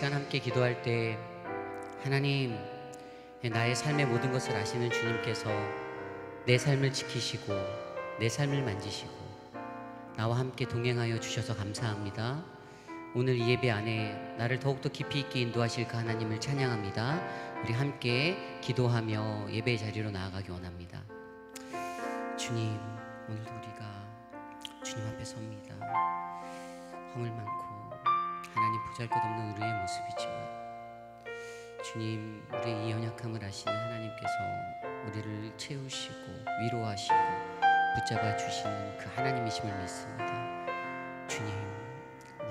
시간 함께 기도할 때 하나님, 나의 삶의 모든 것을 아시는 주님께서 내 삶을 지키시고 내 삶을 만지시고 나와 함께 동행하여 주셔서 감사합니다. 오늘 이 예배 안에 나를 더욱더 깊이 있게 인도하실 그 하나님을 찬양합니다. 우리 함께 기도하며 예배의 자리로 나아가기 원합니다. 주님, 오늘도 우리가 주님 앞에 섭니다. 허물 많고 하나님 보잘것없는 우리의 모습이지만 주님, 우리의 이 연약함을 아시는 하나님께서 우리를 채우시고 위로하시고 붙잡아 주시는 그 하나님이심을 믿습니다. 주님,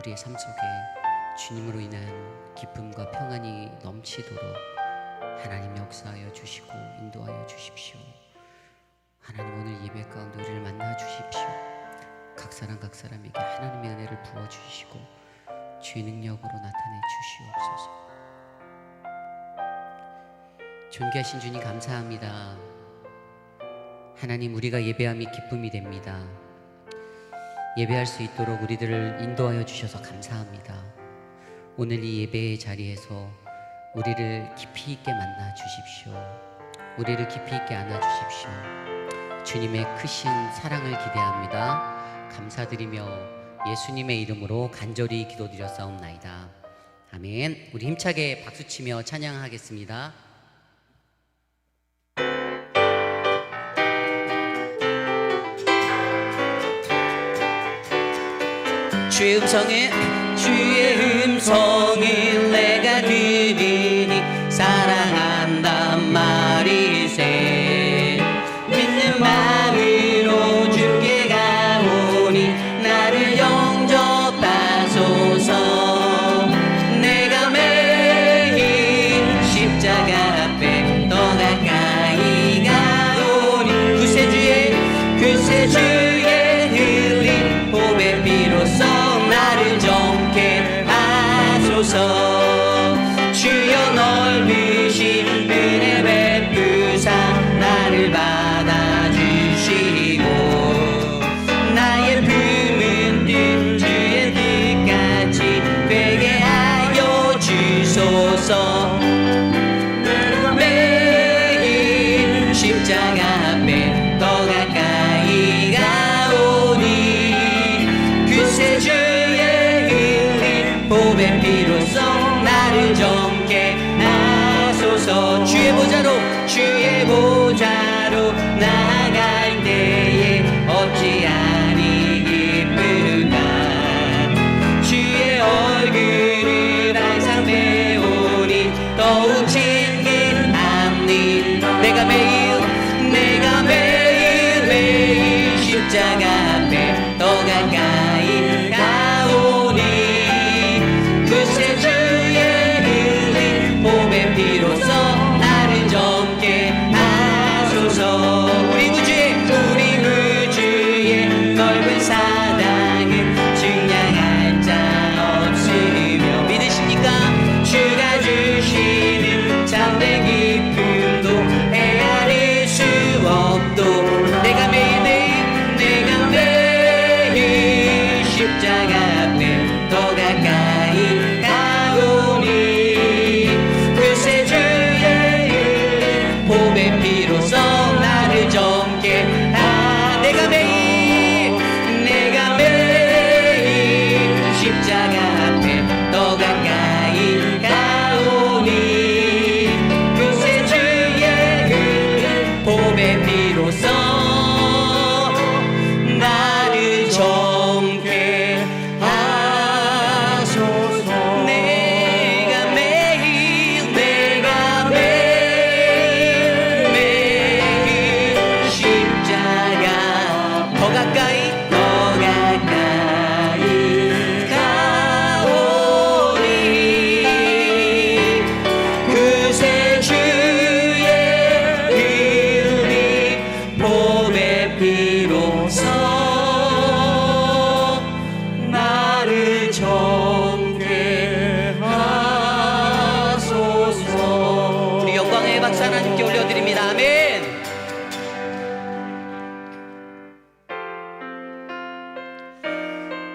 우리의 삶 속에 주님으로 인한 기쁨과 평안이 넘치도록 하나님 역사하여 주시고 인도하여 주십시오. 하나님, 오늘 예배 가운데 우리를 만나 주십시오. 각 사람에게 하나님의 은혜를 부어주시고 주의 능력으로 나타내 주시옵소서. 존귀하신 주님, 감사합니다. 하나님, 우리가 예배함이 기쁨이 됩니다. 예배할 수 있도록 우리들을 인도하여 주셔서 감사합니다. 오늘 이 예배의 자리에서 우리를 깊이 있게 만나 주십시오. 우리를 깊이 있게 안아 주십시오. 주님의 크신 사랑을 기대합니다. 감사드리며 예수님의 이름으로 간절히 기도드렸사옵나이다. 아멘. 우리 힘차게 박수치며 찬양하겠습니다. 주의 음성을 내가 들으니 사랑한단 말이세. 믿는 마음으로 주께 가오니 나를 영접하소서. 내가 매일 십자가 앞에 더 가까이 가오니 그새 주의 흘린 보배 피로써 나를 정케 하소서. 주여 넓으신 은혜 베푸사 나를 받아주시고 나의 품은 뜻 주의 뜻같이 되게 하여 주소서. 내가 매일 십자가 앞에 더 가까이 가오니 그새 주의 보배 피로써 나를 정케 하소서. 주의 보좌로 나아갈 때에 어찌하니 기쁘다. 주의 얼굴을 항상 배우니 더욱 친근함니. 내가 매일 십자가 앞에 더 가까이 가오니 그새 주의 흘린 보배 피로써 나를 정케 하소서. 우리 구주의 넓은 사랑을 증량할 자 없으며 믿으십니까? 주가 주시는 참된 기쁨도 헤아릴 수 없도 내가 매일 십자가 앞에 더 가까이 가오니 그새 주의 흘린 보배 피로써 나를 정케 내가 매일 십자가 앞에 더 가까이 가오니 그새 주의 흘린 보배 피로써 나를 정케 하소서. 내가 매일 십자가 더 가까이 가오니 그새 주의 흘린 보배 피로써 나를 정케 하소서. 우리 영광의 박수 하나님께 올려드립니다. 아멘.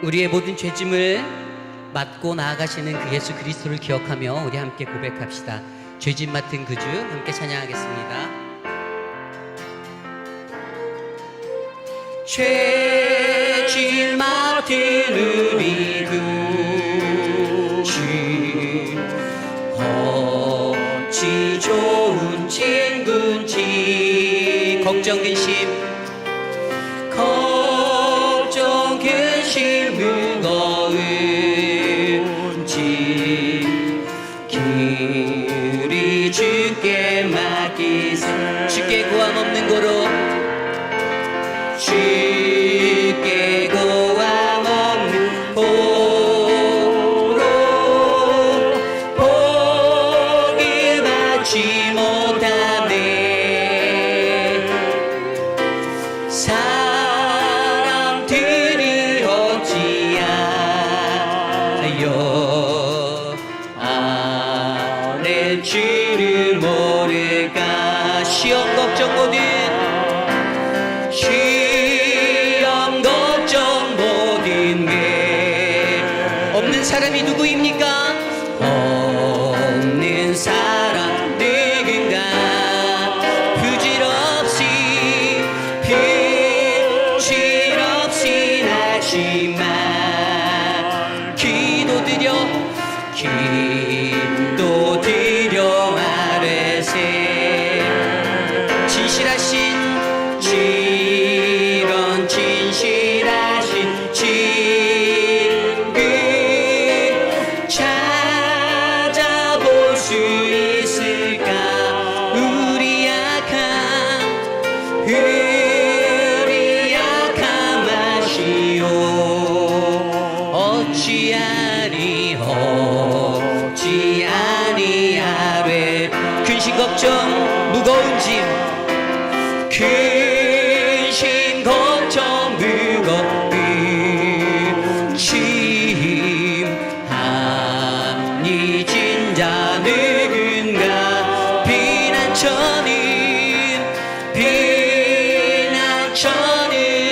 우리의 모든 죄짐을 맡고 나아가시는 그 예수 그리스도를 기억하며 우리 함께 고백합시다. 죄짐 맡은 그 주 함께 찬양하겠습니다. 죄짐 맡은 우리 그 주 어찌 좋은 친구인지 걱정 근심 무거운지 우리 주께 맡기세. 주께 고함 없는 고로 주께 고함 없는 고로 복을 받지 못하네. 사람들이 어찌하여 아내 주를 모를까. 시험 걱정 모든 게 없는 사람이 누구입니까? 없는 사람 누군가. 부질없이 나지만 기도드려 아뢰세. 진실하신 친구 찾아볼 수 있을까. 우리 약함 아시오. 어찌 아니하래. 근심 걱정 무거운 짐 근심 걱정 무거운 짐 아니 진자 누군가. 비난처는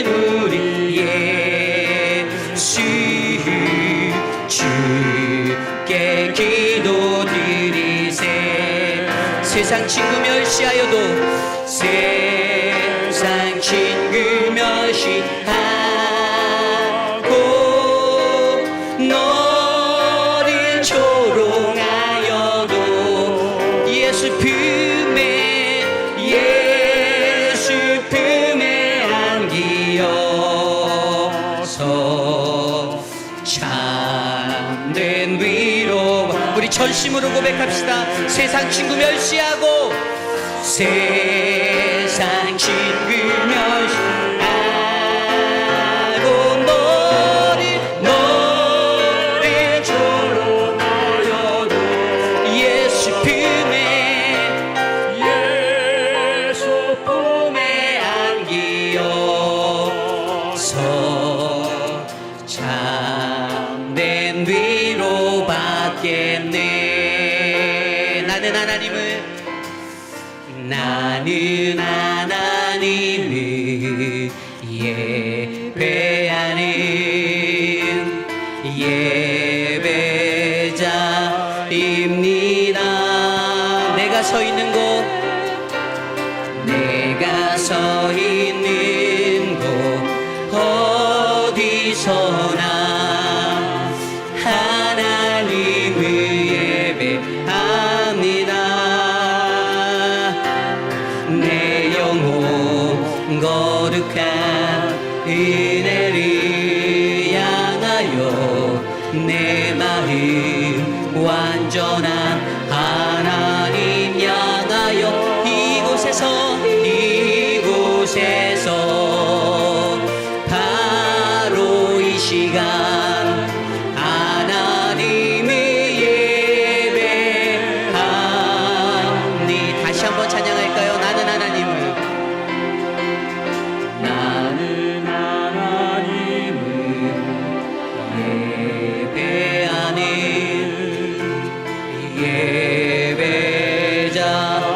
우리 예수 주께 기도드리세. 세상 친구 멸시하여도 세상 친구 멸시하고 너를 조롱하여도 예수 품에 안기어서 참된 위로. 우리 전심으로 고백합시다. 세상 친구 멸시하고 세상 친구 멸시하고 너를 조롱하여도 예수 품에 안기어서 참된 위로 받겠네. 나는 하나님을 예배하는 예배자입니다. 내가 서 있는 곳 어디서나 하나님을 예배합니다. 내 영혼 거룩한 은혜를 향하여 내 마음 완전한 하나님 향하여 이곳에서 바로 이 시간 하나님을 예배하니. 다시 한번 찬양할까요? 나는 하나님을 예배하는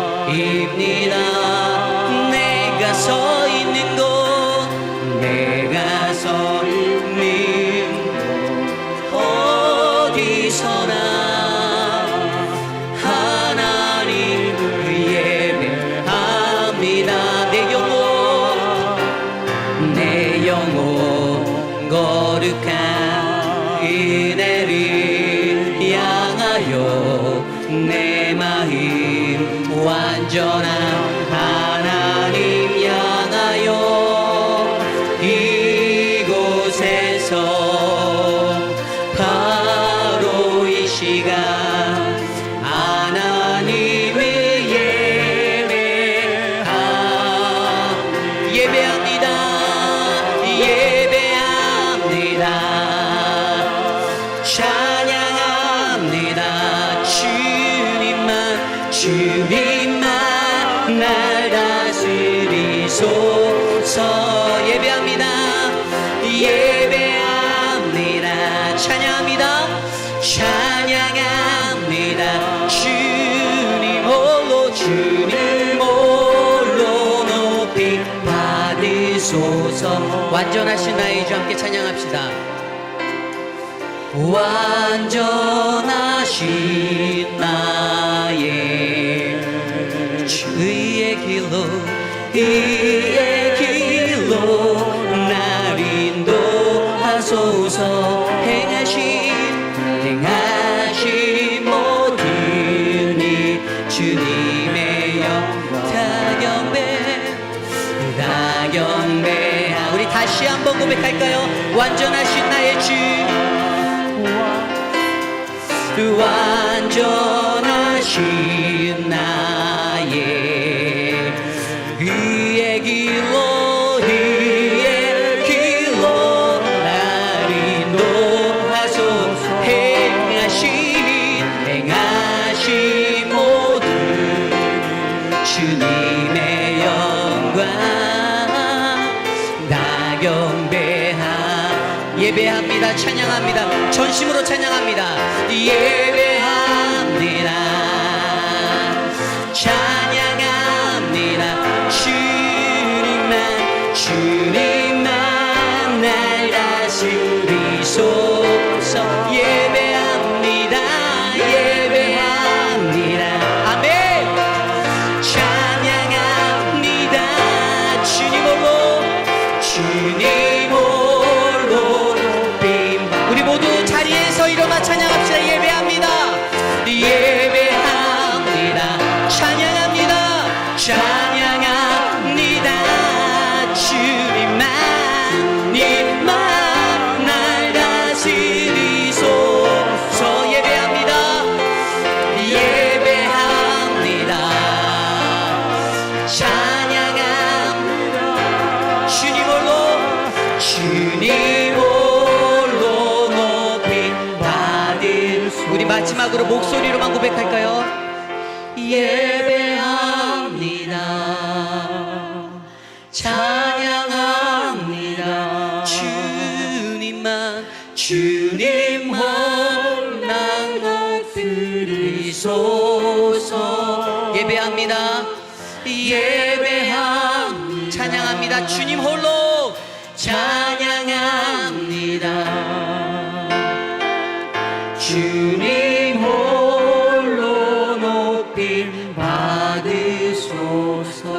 예배자입니다. 내가 서 있는 곳 하여 내 마음 완전한 하나님 향하여 이곳에서 바로 이 시간 하나님을 예배합니다. 찬양합니다. 주님만 날 다스리소서. 예배합니다. 찬양합니다. 주님 홀로 높이 받으소서. 완전하신 나의 주 함께 찬양합시다. 완전하신 나의 주의 길로 날 인도하소서. 행하신 모든 일 주님의 다 경배하. 우리 다시 한번 고백할까요? 완전하신 나의 주, 완전하신 나의 의의 길로 날 인도하소서. 행하신 모든 주님의 영광 다 경배하. 예배합니다. 찬양합니다. 전심으로 찬양합니다. 예배합니다. 찬양합니다. 주님만 날 다스리소서. 예배합니다. 아멘. 찬양합니다. 주님 홀로 우리 모두 자리에서 일어나 찬양합시다. 예배합니다. 찬양합니다. 주님만 날 다스리소서. 예배합니다. 찬양합니다. 주님 홀로 높이 받을. 우리 마지막으로 목소리로만 고백할까요? 예배합니다. 찬양합니다. 주님만 날 다스리소서. 예배합니다. 찬양합니다. 주님 홀로 찬양합니다. 주님 홀로 높이 받으소서.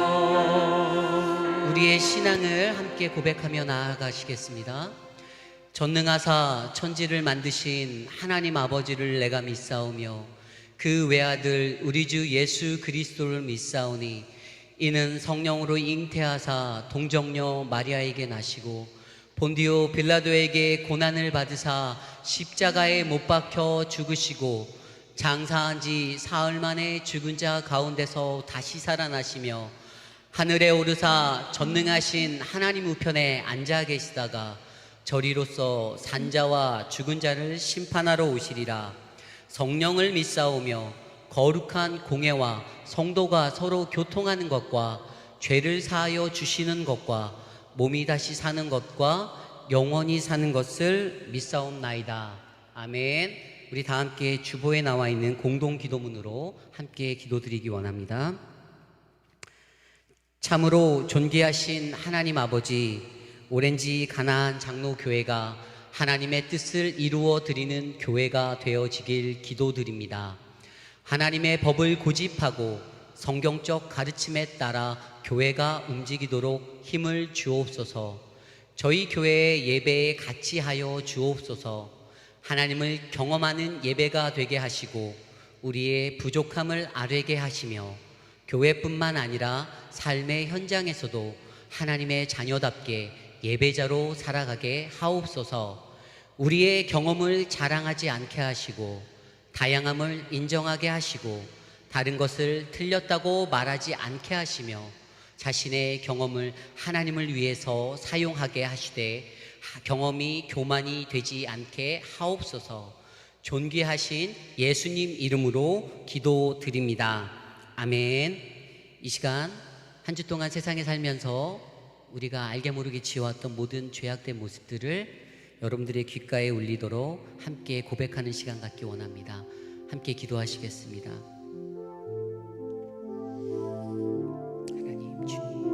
우리의 신앙을 함께 고백하며 나아가시겠습니다. 전능하사 천지를 만드신 하나님 아버지를 내가 믿사오며 그 외아들 우리 주 예수 그리스도를 믿사오니 이는 성령으로 잉태하사 동정녀 마리아에게 나시고 본디오 빌라도에게 고난을 받으사 십자가에 못 박혀 죽으시고 장사한 지 사흘 만에 죽은 자 가운데서 다시 살아나시며 하늘에 오르사 전능하신 하나님 우편에 앉아 계시다가 저리로서 산자와 죽은 자를 심판하러 오시리라. 성령을 믿사오며 거룩한 공회와 성도가 서로 교통하는 것과 죄를 사하여 주시는 것과 몸이 다시 사는 것과 영원히 사는 것을 믿사옵나이다. 아멘. 우리 다 함께 주보에 나와 있는 공동 기도문으로 함께 기도드리기 원합니다. 참으로 존귀하신 하나님 아버지, 오렌지 가나안 장로교회가 하나님의 뜻을 이루어 드리는 교회가 되어지길 기도드립니다. 하나님의 법을 고집하고 성경적 가르침에 따라 교회가 움직이도록 힘을 주옵소서. 저희 교회의 예배에 같이 하여 주옵소서. 하나님을 경험하는 예배가 되게 하시고 우리의 부족함을 아뢰게 하시며 교회뿐만 아니라 삶의 현장에서도 하나님의 자녀답게 예배자로 살아가게 하옵소서. 우리의 경험을 자랑하지 않게 하시고 다양함을 인정하게 하시고 다른 것을 틀렸다고 말하지 않게 하시며 자신의 경험을 하나님을 위해서 사용하게 하시되 경험이 교만이 되지 않게 하옵소서. 존귀하신 예수님 이름으로 기도드립니다. 아멘. 이 시간 한 주 동안 세상에 살면서 우리가 알게 모르게 지어왔던 모든 죄악된 모습들을 여러분들의 귓가에 울리도록 함께 고백하는 시간 갖기 원합니다. 함께 기도하시겠습니다. 하나님, 주님,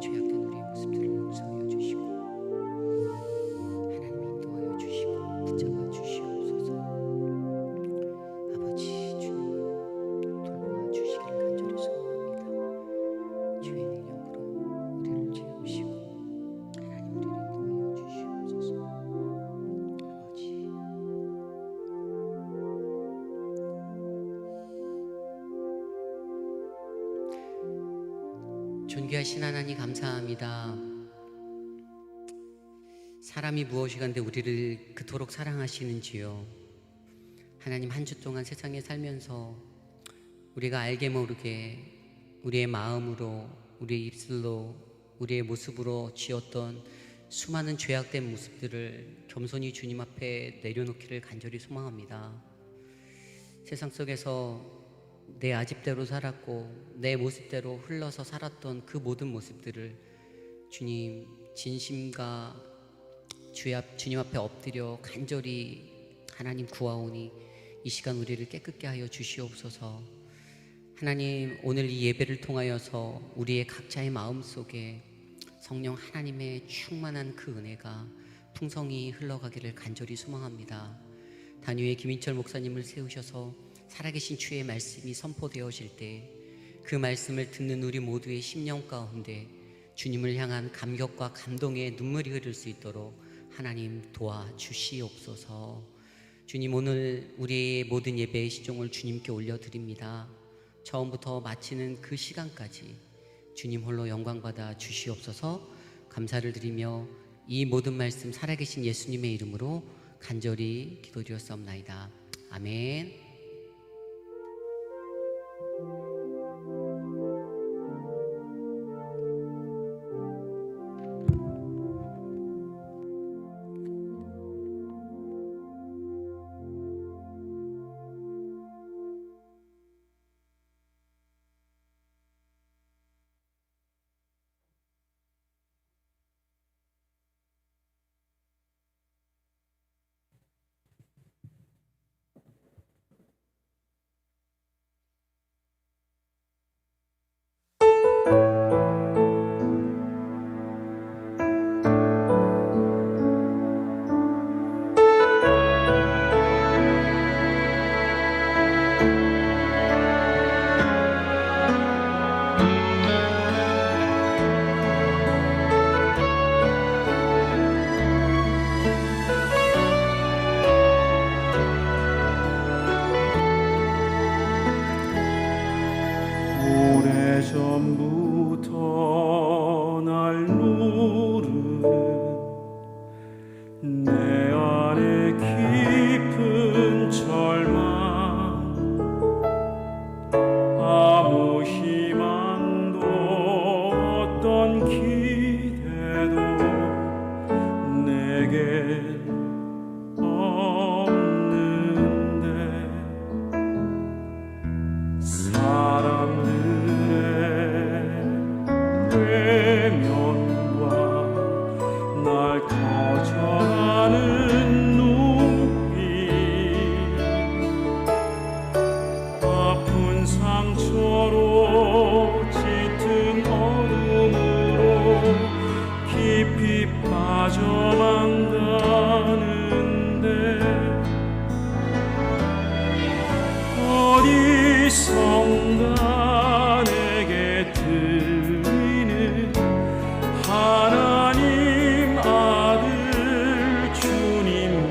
죄악된 우리의 모습들을 용서하여 주시고 하나님 인도하여 주시고 붙잡아 주시옵소서. 아버지, 주님 돌보아 주시기를 간절히 소원합니다. 주의 능력으로 우리를 채우시고 하나님 우리를 인도하여 주시옵소서. 아버지, 존귀하신 하나님 감사합니다. 사람이 무엇이간데 우리를 그토록 사랑하시는지요. 하나님, 한 주 동안 세상에 살면서 우리가 알게 모르게 우리의 마음으로, 우리의 입술로, 우리의 모습으로 지었던 수많은 죄악된 모습들을 겸손히 주님 앞에 내려놓기를 간절히 소망합니다. 세상 속에서 내 아집대로 살았고 내 모습대로 흘러서 살았던 그 모든 모습들을 주님 진심과 주님 앞에 엎드려 간절히 하나님 구하오니 이 시간 우리를 깨끗게 하여 주시옵소서. 하나님, 오늘 이 예배를 통하여서 우리의 각자의 마음속에 성령 하나님의 충만한 그 은혜가 풍성히 흘러가기를 간절히 소망합니다. 단위의 김인철 목사님을 세우셔서 살아계신 주의 말씀이 선포되어질 때 그 말씀을 듣는 우리 모두의 심령 가운데 주님을 향한 감격과 감동의 눈물이 흐를 수 있도록 하나님 도와주시옵소서. 주님, 오늘 우리의 모든 예배의 시종을 주님께 올려드립니다. 처음부터 마치는 그 시간까지 주님 홀로 영광받아 주시옵소서. 감사를 드리며 이 모든 말씀 살아계신 예수님의 이름으로 간절히 기도드렸사옵나이다. 아멘. 오래전부터 날 누르는 내 안에 깊은 절망, 아무 희망도 어떤 기대도 내겐 없는데 외면과 날 거절하는 눈빛, 아픈 상처로 짙은 어둠으로 깊이 빠져만 가는데 어디선가 내게 들리는 하나님 아들 주님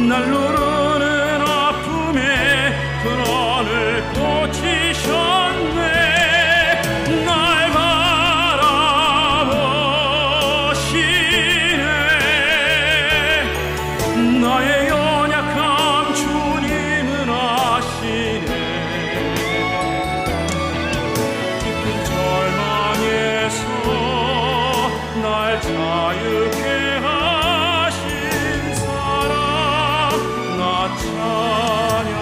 날 누르는 아픔에 근원을 꽂히셨네. 날 바라보시네. 나의 연약함 주님은 아시네. 깊은 절망에서 날 자유케 하신 사랑 나 찬양해.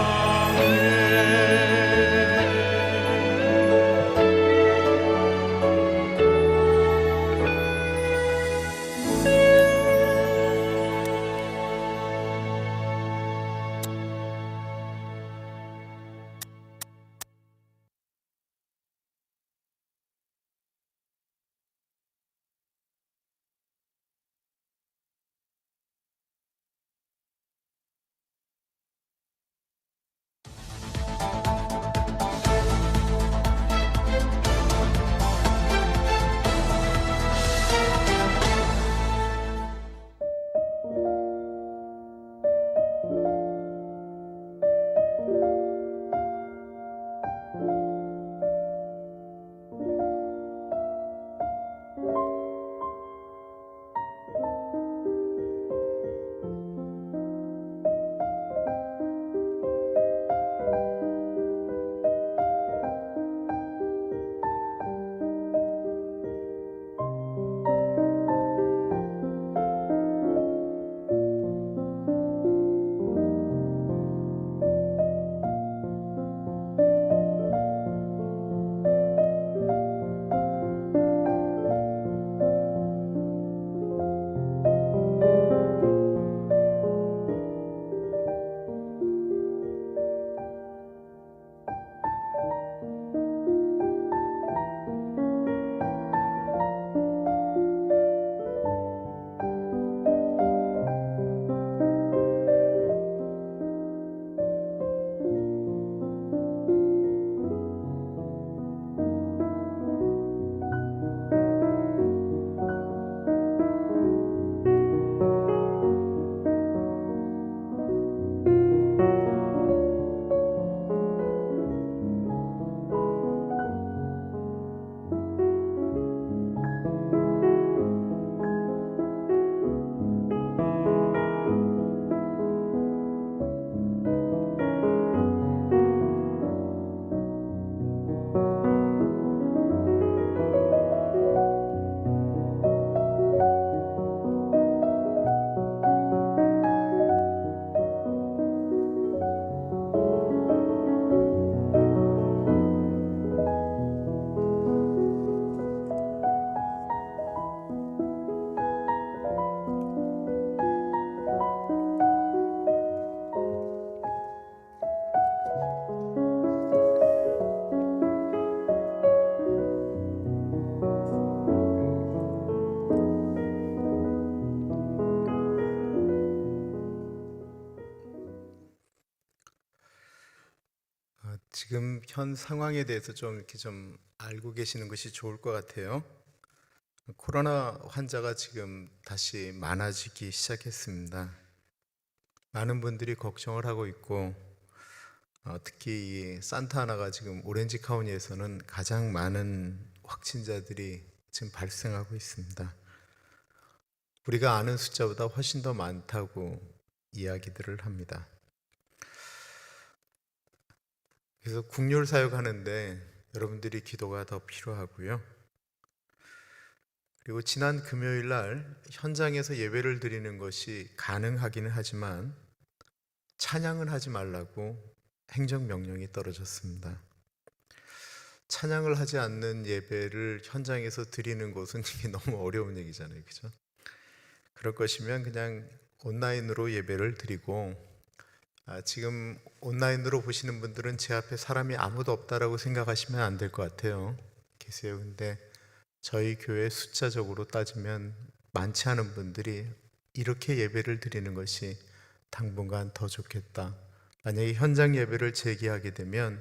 지금 현 상황에 대해서 좀 이렇게 좀 알고 계시는 것이 좋을 것 같아요. 코로나 환자가 지금 다시 많아지기 시작했습니다. 많은 분들이 걱정을 하고 있고, 특히 이 산타아나가 지금 오렌지 카운티에서는 가장 많은 확진자들이 지금 발생하고 있습니다. 우리가 아는 숫자보다 훨씬 더 많다고 이야기들을 합니다. 그래서 국률 사역하는데 여러분들이 기도가 더 필요하고요. 그리고 지난 금요일 날 현장에서 예배를 드리는 것이 가능하기는 하지만 찬양을 하지 말라고 행정명령이 떨어졌습니다. 찬양을 하지 않는 예배를 현장에서 드리는 것은 이게 너무 어려운 얘기잖아요, 그죠? 그럴 것이면 그냥 온라인으로 예배를 드리고, 지금 온라인으로 보시는 분들은 제 앞에 사람이 아무도 없다라고 생각하시면 안 될 것 같아요. 계세요. 근데 저희 교회 숫자적으로 따지면 많지 않은 분들이 이렇게 예배를 드리는 것이 당분간 더 좋겠다. 만약에 현장 예배를 재개하게 되면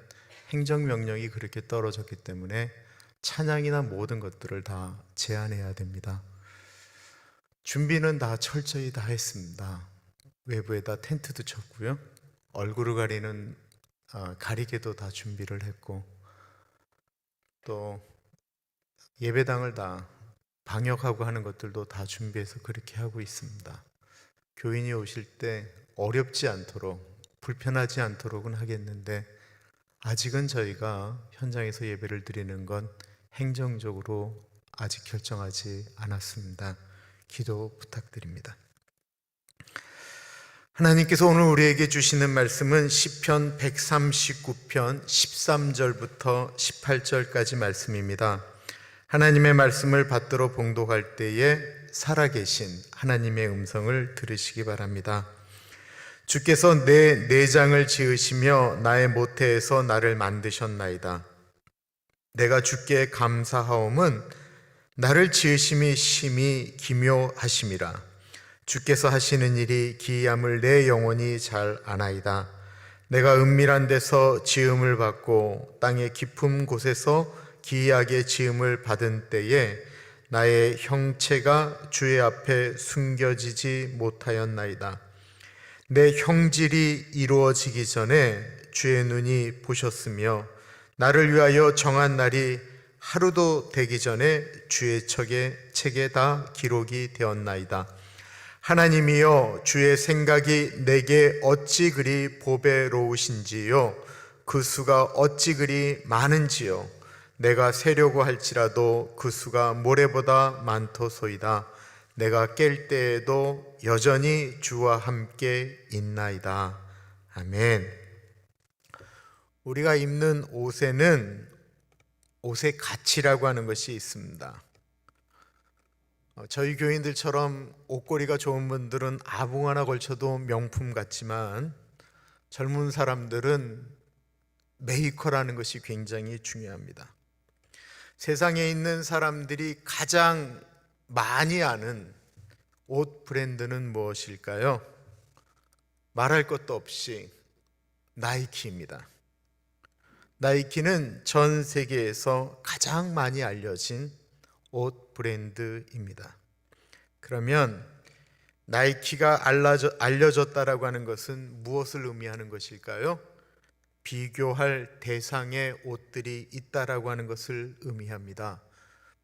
행정명령이 그렇게 떨어졌기 때문에 찬양이나 모든 것들을 다 제한해야 됩니다. 준비는 다 철저히 다 했습니다. 외부에다 텐트도 쳤고요. 얼굴을 가리는 가리개도 다 준비를 했고, 또 예배당을 다 방역하고 하는 것들도 다 준비해서 그렇게 하고 있습니다. 교인이 오실 때 어렵지 않도록, 불편하지 않도록은 하겠는데, 아직은 저희가 현장에서 예배를 드리는 건 행정적으로 아직 결정하지 않았습니다. 기도 부탁드립니다. 하나님께서 오늘 우리에게 주시는 말씀은 시편 139편 13절부터 18절까지 말씀입니다. 하나님의 말씀을 받들어 봉독할 때에 살아계신 하나님의 음성을 들으시기 바랍니다. 주께서 내 내장을 지으시며 나의 모태에서 나를 만드셨나이다. 내가 주께 감사하옴은 나를 지으심이 심히 기묘하심이라. 주께서 하시는 일이 기이함을 내 영혼이 잘 아나이다. 내가 은밀한 데서 지음을 받고 땅의 깊은 곳에서 기이하게 지음을 받은 때에 나의 형체가 주의 앞에 숨겨지지 못하였나이다. 내 형질이 이루어지기 전에 주의 눈이 보셨으며 나를 위하여 정한 날이 하루도 되기 전에 주의 책에 다 기록이 되었나이다. 하나님이여, 주의 생각이 내게 어찌 그리 보배로우신지요, 그 수가 어찌 그리 많은지요. 내가 세려고 할지라도 그 수가 모래보다 많도소이다. 내가 깰 때에도 여전히 주와 함께 있나이다. 아멘. 우리가 입는 옷에는 옷의 가치라고 하는 것이 있습니다. 저희 교인들처럼 옷걸이가 좋은 분들은 아봉 하나 걸쳐도 명품 같지만, 젊은 사람들은 메이커라는 것이 굉장히 중요합니다. 세상에 있는 사람들이 가장 많이 아는 옷 브랜드는 무엇일까요? 말할 것도 없이 나이키입니다. 나이키는 전 세계에서 가장 많이 알려진 옷 브랜드입니다. 그러면 나이키가 알려졌다라고 하는 것은 무엇을 의미하는 것일까요? 비교할 대상의 옷들이 있다라고 하는 것을 의미합니다.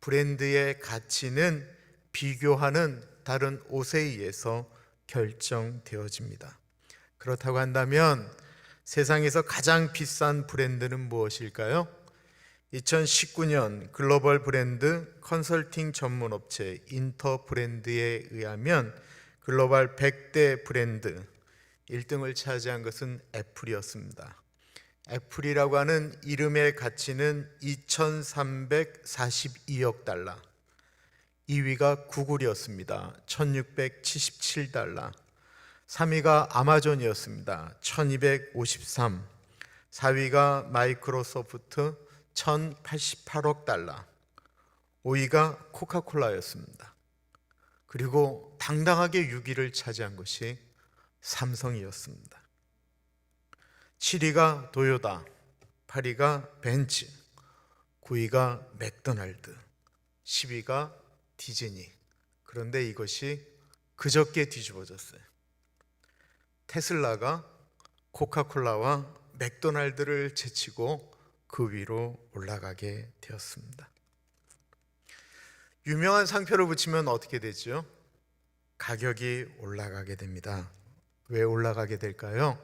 브랜드의 가치는 비교하는 다른 옷에 의해서 결정되어집니다. 그렇다고 한다면 세상에서 가장 비싼 브랜드는 무엇일까요? 2019년 글로벌 브랜드 컨설팅 전문 업체 인터브랜드에 의하면 글로벌 100대 브랜드 1등을 차지한 것은 애플이었습니다. 애플이라고 하는 이름의 가치는 2,342억 달러. 2위가 구글이었습니다. 1,677달러. 3위가 아마존이었습니다. 1,253. 4위가 마이크로소프트 1,088억 달러. 5위가 코카콜라였습니다. 그리고 당당하게 6위를 차지한 것이 삼성이었습니다. 7위가 도요타, 8위가 벤츠, 9위가 맥도날드, 10위가 디즈니. 그런데 이것이 그저께 뒤집어졌어요. 테슬라가 코카콜라와 맥도날드를 제치고 그 위로 올라가게 되었습니다. 유명한 상표를 붙이면 어떻게 되죠? 가격이 올라가게 됩니다. 왜 올라가게 될까요?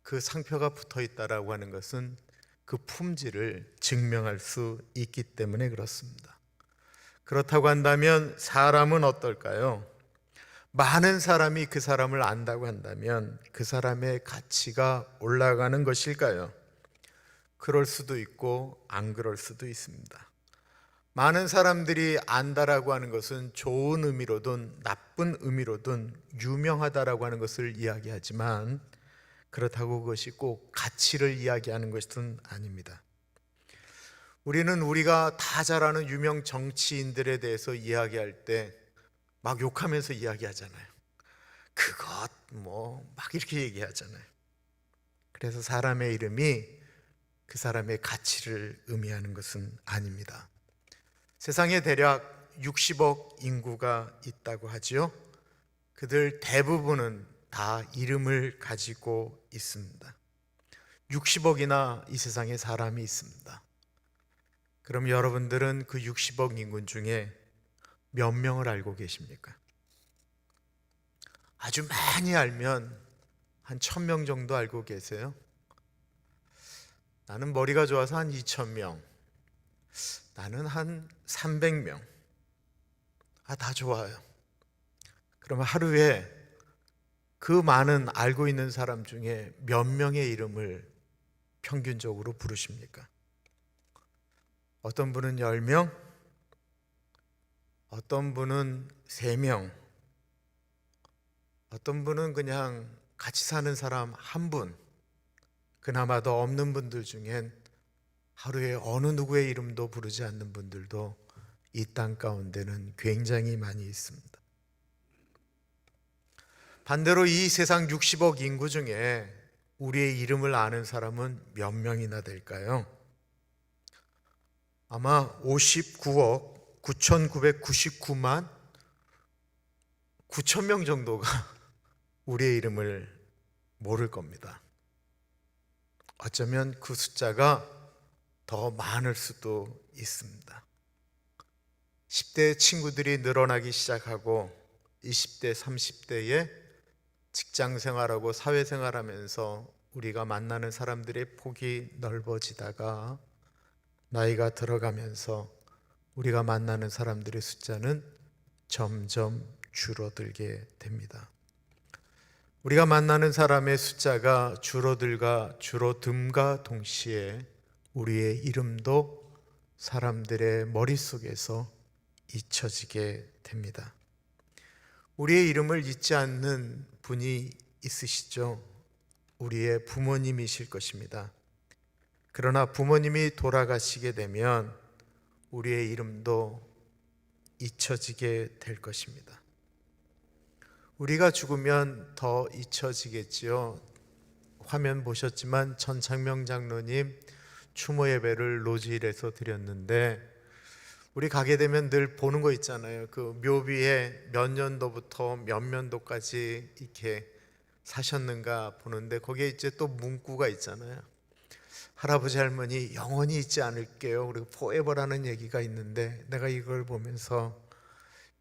그 상표가 붙어 있다라고 하는 것은 그 품질을 증명할 수 있기 때문에 그렇습니다. 그렇다고 한다면 사람은 어떨까요? 많은 사람이 그 사람을 안다고 한다면 그 사람의 가치가 올라가는 것일까요? 그럴 수도 있고 안 그럴 수도 있습니다. 많은 사람들이 안다라고 하는 것은 좋은 의미로든 나쁜 의미로든 유명하다라고 하는 것을 이야기하지만, 그렇다고 그것이 꼭 가치를 이야기하는 것은 아닙니다. 우리는 우리가 다 잘 아는 유명 정치인들에 대해서 이야기할 때 막 욕하면서 이야기하잖아요. 그것 막 이렇게 얘기하잖아요. 그래서 사람의 이름이 그 사람의 가치를 의미하는 것은 아닙니다. 세상에 대략 60억 인구가 있다고 하지요. 그들 대부분은 다 이름을 가지고 있습니다. 60억이나 이 세상에 사람이 있습니다. 그럼 여러분들은 그 60억 인구 중에 몇 명을 알고 계십니까? 아주 많이 알면 한 1000명 정도 알고 계세요? 나는 머리가 좋아서 한 2000명, 나는 한 300명. 다 좋아요. 그러면 하루에 그 많은 알고 있는 사람 중에 몇 명의 이름을 평균적으로 부르십니까? 어떤 분은 10명, 어떤 분은 3명, 어떤 분은 그냥 같이 사는 사람 한 분, 그나마 더 없는 분들 중엔 하루에 어느 누구의 이름도 부르지 않는 분들도 이 땅 가운데는 굉장히 많이 있습니다. 반대로 이 세상 60억 인구 중에 우리의 이름을 아는 사람은 몇 명이나 될까요? 아마 59억 9,999만 9천 명 정도가 우리의 이름을 모를 겁니다. 어쩌면 그 숫자가 더 많을 수도 있습니다. 10대 친구들이 늘어나기 시작하고 20대, 30대에 직장 생활하고 사회 생활하면서 우리가 만나는 사람들의 폭이 넓어지다가 나이가 들어가면서 우리가 만나는 사람들의 숫자는 점점 줄어들게 됩니다. 우리가 만나는 사람의 숫자가 줄어듦과 동시에 우리의 이름도 사람들의 머릿속에서 잊혀지게 됩니다. 우리의 이름을 잊지 않는 분이 있으시죠? 우리의 부모님이실 것입니다. 그러나 부모님이 돌아가시게 되면 우리의 이름도 잊혀지게 될 것입니다. 우리가 죽으면 더 잊혀지겠지요. 화면 보셨지만 전창명 장로님 추모 예배를 로지일에서 드렸는데 우리 가게 되면 늘 보는 거 있잖아요. 그 묘비에 몇 년도부터 몇 년도까지 이렇게 사셨는가 보는데 거기에 이제 또 문구가 있잖아요. 할아버지 할머니 영원히 잊지 않을게요. 그리고 forever라는 얘기가 있는데 내가 이걸 보면서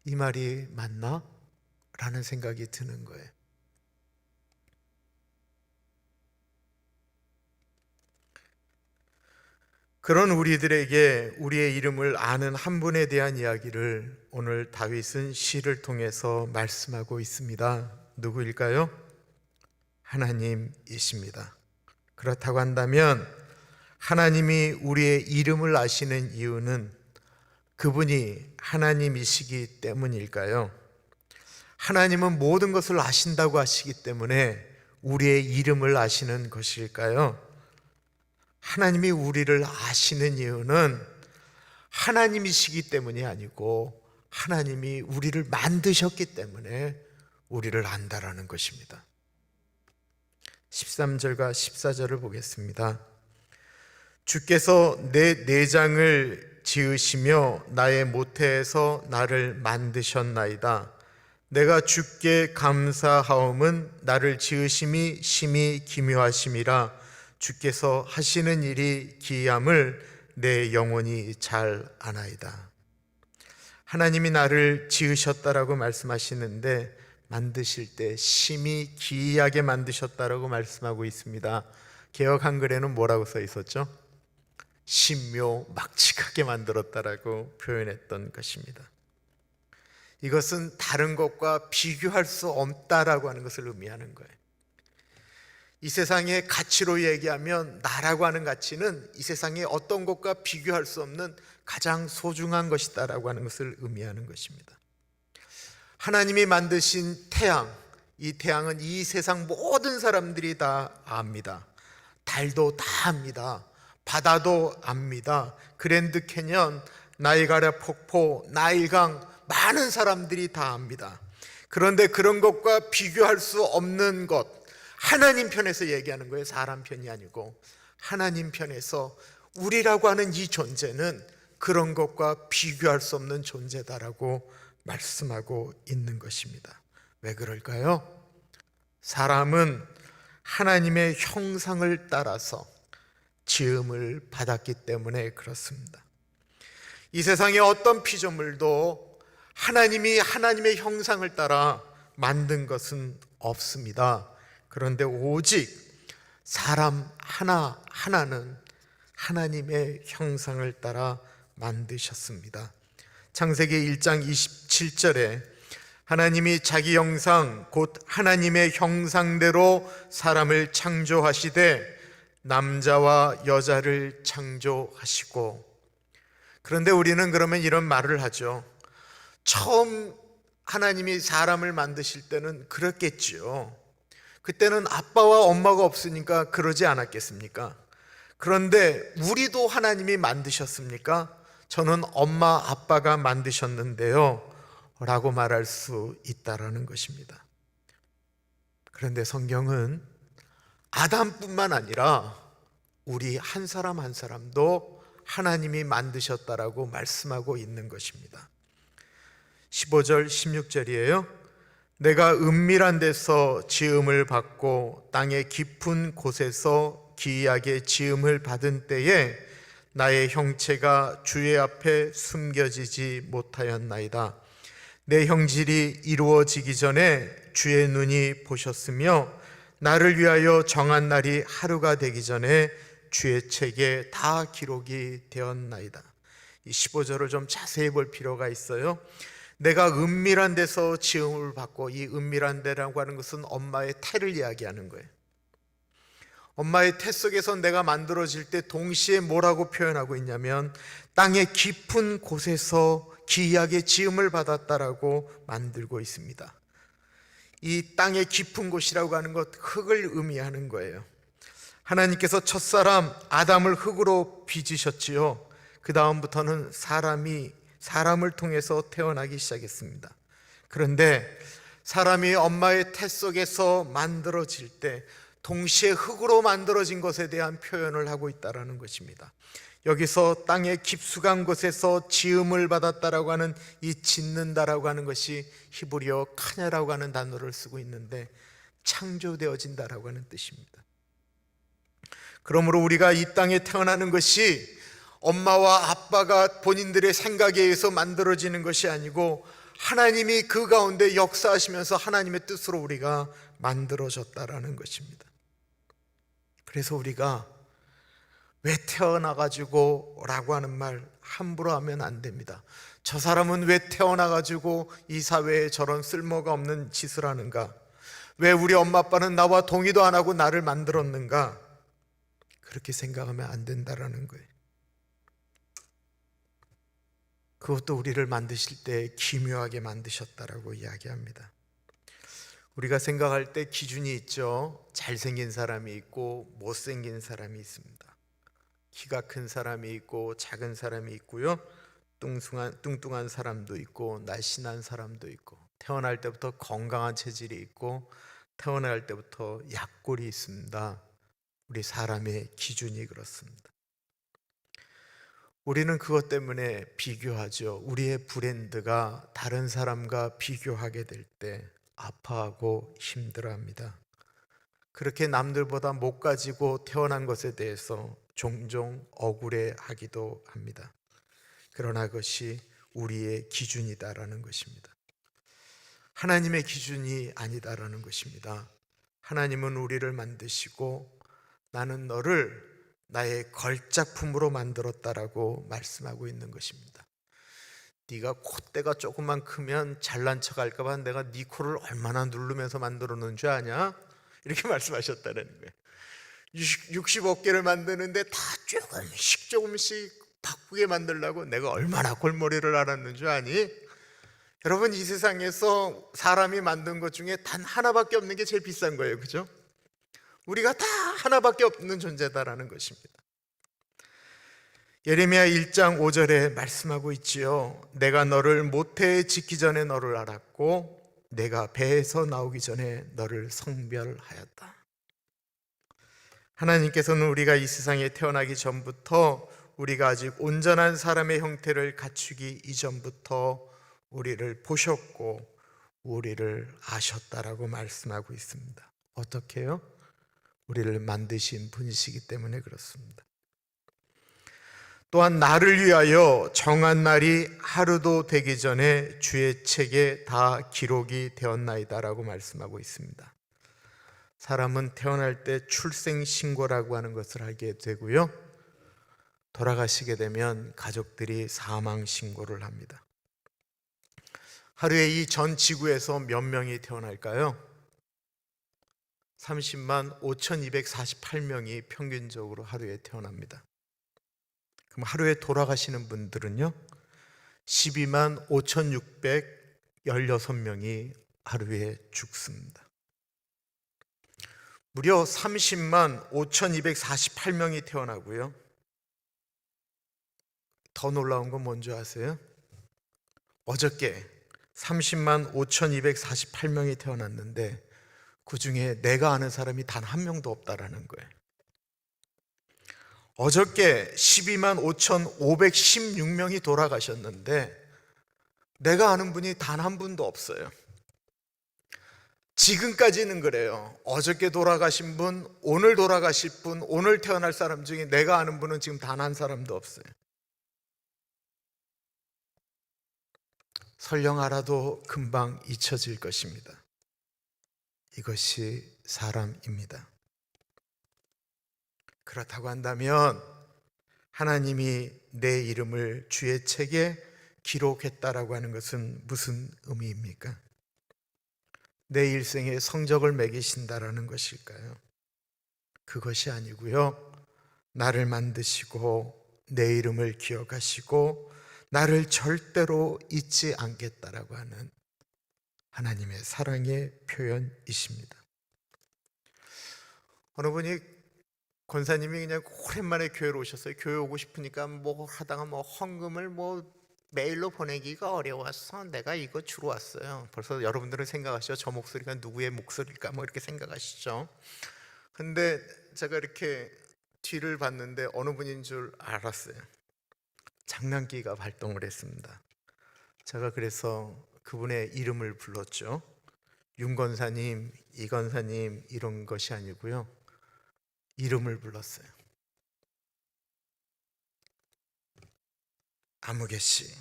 이 말이 맞나? 라는 생각이 드는 거예요. 그런 우리들에게 우리의 이름을 아는 한 분에 대한 이야기를 오늘 다윗은 시를 통해서 말씀하고 있습니다. 누구일까요? 하나님이십니다. 그렇다고 한다면 하나님이 우리의 이름을 아시는 이유는 그분이 하나님이시기 때문일까요? 하나님은 모든 것을 아신다고 하시기 때문에 우리의 이름을 아시는 것일까요? 하나님이 우리를 아시는 이유는 하나님이시기 때문이 아니고 하나님이 우리를 만드셨기 때문에 우리를 안다라는 것입니다. 13절과 14절을 보겠습니다. 주께서 내 내장을 지으시며 나의 모태에서 나를 만드셨나이다. 내가 주께 감사하옴은 나를 지으심이 심히 기묘하심이라. 주께서 하시는 일이 기이함을 내 영혼이 잘 아나이다. 하나님이 나를 지으셨다라고 말씀하시는데 만드실 때 심히 기이하게 만드셨다라고 말씀하고 있습니다. 개역 한글에는 뭐라고 써 있었죠? 신묘막측하게 만들었다라고 표현했던 것입니다. 이것은 다른 것과 비교할 수 없다라고 하는 것을 의미하는 거예요. 이 세상의 가치로 얘기하면 나라고 하는 가치는 이 세상의 어떤 것과 비교할 수 없는 가장 소중한 것이다라고 하는 것을 의미하는 것입니다. 하나님이 만드신 태양, 이 태양은 이 세상 모든 사람들이 다 압니다. 달도 다 압니다. 바다도 압니다. 그랜드 캐년, 나이가라 폭포, 나일강 많은 사람들이 다 압니다. 그런데 그런 것과 비교할 수 없는 것, 하나님 편에서 얘기하는 거예요. 사람 편이 아니고 하나님 편에서 우리라고 하는 이 존재는 그런 것과 비교할 수 없는 존재다라고 말씀하고 있는 것입니다. 왜 그럴까요? 사람은 하나님의 형상을 따라서 지음을 받았기 때문에 그렇습니다. 이 세상의 어떤 피조물도 하나님이 하나님의 형상을 따라 만든 것은 없습니다. 그런데 오직 사람 하나하나는 하나님의 형상을 따라 만드셨습니다. 창세기 1장 27절에 하나님이 자기 형상 곧 하나님의 형상대로 사람을 창조하시되 남자와 여자를 창조하시고. 그런데 우리는 그러면 이런 말을 하죠. 처음 하나님이 사람을 만드실 때는 그랬겠지요. 그때는 아빠와 엄마가 없으니까 그러지 않았겠습니까? 그런데 우리도 하나님이 만드셨습니까? 저는 엄마 아빠가 만드셨는데요 라고 말할 수 있다라는 것입니다. 그런데 성경은 아담뿐만 아니라 우리 한 사람 한 사람도 하나님이 만드셨다라고 말씀하고 있는 것입니다. 15절 16절이에요. 내가 은밀한 데서 지음을 받고 땅의 깊은 곳에서 기이하게 지음을 받은 때에 나의 형체가 주의 앞에 숨겨지지 못하였나이다. 내 형질이 이루어지기 전에 주의 눈이 보셨으며 나를 위하여 정한 날이 하루가 되기 전에 주의 책에 다 기록이 되었나이다. 이 15절을 좀 자세히 볼 필요가 있어요. 내가 은밀한 데서 지음을 받고, 이 은밀한 데라고 하는 것은 엄마의 태를 이야기하는 거예요. 엄마의 태 속에서 내가 만들어질 때 동시에 뭐라고 표현하고 있냐면 땅의 깊은 곳에서 기이하게 지음을 받았다라고 만들고 있습니다. 이 땅의 깊은 곳이라고 하는 것, 흙을 의미하는 거예요. 하나님께서 첫사람 아담을 흙으로 빚으셨지요. 그 다음부터는 사람을 통해서 태어나기 시작했습니다. 그런데 사람이 엄마의 태 속에서 만들어질 때 동시에 흙으로 만들어진 것에 대한 표현을 하고 있다는 것입니다. 여기서 땅의 깊숙한 곳에서 지음을 받았다라고 하는 이 짓는다라고 하는 것이 히브리어 카냐라고 하는 단어를 쓰고 있는데 창조되어진다라고 하는 뜻입니다. 그러므로 우리가 이 땅에 태어나는 것이 엄마와 아빠가 본인들의 생각에 의해서 만들어지는 것이 아니고 하나님이 그 가운데 역사하시면서 하나님의 뜻으로 우리가 만들어졌다라는 것입니다. 그래서 우리가 왜 태어나가지고 라고 하는 말 함부로 하면 안 됩니다. 저 사람은 왜 태어나가지고 이 사회에 저런 쓸모가 없는 짓을 하는가? 왜 우리 엄마 아빠는 나와 동의도 안 하고 나를 만들었는가? 그렇게 생각하면 안 된다라는 거예요. 그것도 우리를 만드실 때 기묘하게 만드셨다라고 이야기합니다. 우리가 생각할 때 기준이 있죠. 잘생긴 사람이 있고 못생긴 사람이 있습니다. 키가 큰 사람이 있고 작은 사람이 있고요. 뚱뚱한 사람도 있고 날씬한 사람도 있고, 태어날 때부터 건강한 체질이 있고 태어날 때부터 약골이 있습니다. 우리 사람의 기준이 그렇습니다. 우리는 그것 때문에 비교하죠. 우리의 브랜드가 다른 사람과 비교하게 될 때 아파하고 힘들어합니다. 그렇게 남들보다 못 가지고 태어난 것에 대해서 종종 억울해하기도 합니다. 그러나 그것이 우리의 기준이다라는 것입니다. 하나님의 기준이 아니다라는 것입니다. 하나님은 우리를 만드시고 나는 너를 나의 걸작품으로 만들었다라고 말씀하고 있는 것입니다. 네가 콧대가 조금만 크면 잘난 척 할까 봐 내가 네 코를 얼마나 누르면서 만들어 놓은 줄 아냐? 이렇게 말씀하셨다는 거예요. 60어깨를 만드는데 다 조금씩 바꾸게 만들려고 내가 얼마나 골머리를 알았는 줄 아니? 여러분, 이 세상에서 사람이 만든 것 중에 단 하나밖에 없는 게 제일 비싼 거예요. 그죠? 우리가 다 하나밖에 없는 존재다라는 것입니다. 예레미야 1장 5절에 말씀하고 있지요. 내가 너를 모태에 짓기 전에 너를 알았고 내가 배에서 나오기 전에 너를 성별하였다. 하나님께서는 우리가 이 세상에 태어나기 전부터, 우리가 아직 온전한 사람의 형태를 갖추기 이전부터 우리를 보셨고 우리를 아셨다라고 말씀하고 있습니다. 어떻게 해요? 우리를 만드신 분이시기 때문에 그렇습니다. 또한 나를 위하여 정한 날이 하루도 되기 전에 주의 책에 다 기록이 되었나이다라고 말씀하고 있습니다. 사람은 태어날 때 출생신고라고 하는 것을 알게 되고요, 돌아가시게 되면 가족들이 사망신고를 합니다. 하루에 이 전 지구에서 몇 명이 태어날까요? 30만 5,248명이 평균적으로 하루에 태어납니다. 그럼 하루에 돌아가시는 분들은요, 12만 5,616명이 하루에 죽습니다. 무려 30만 5,248명이 태어나고요, 더 놀라운 건 뭔지 아세요? 어저께 30만 5,248명이 태어났는데 그 중에 내가 아는 사람이 단 한 명도 없다라는 거예요. 어저께 12만 5,516명이 돌아가셨는데 내가 아는 분이 단 한 분도 없어요. 지금까지는 그래요. 어저께 돌아가신 분, 오늘 돌아가실 분, 오늘 태어날 사람 중에 내가 아는 분은 지금 단 한 사람도 없어요. 설령 알아도 금방 잊혀질 것입니다. 이것이 사람입니다. 그렇다고 한다면 하나님이 내 이름을 주의 책에 기록했다라고 하는 것은 무슨 의미입니까? 내 일생의 성적을 매기신다라는 것일까요? 그것이 아니고요, 나를 만드시고 내 이름을 기억하시고 나를 절대로 잊지 않겠다라고 하는 하나님의 사랑의 표현이십니다. 어느 분이, 권사님이 그냥 오랜만에 교회로 오셨어요. 교회 오고 싶으니까 뭐 하다가 헌금을 메일로 보내기가 어려워서 내가 이거 주러 왔어요. 벌써 여러분들은 생각하시죠? 저 목소리가 누구의 목소리일까 이렇게 생각하시죠? 근데 제가 이렇게 뒤를 봤는데 어느 분인 줄 알았어요. 장난기가 발동을 했습니다. 제가 그래서 그분의 이름을 불렀죠. 윤권사님, 이권사님 이런 것이 아니고요, 이름을 불렀어요. 아무개씨.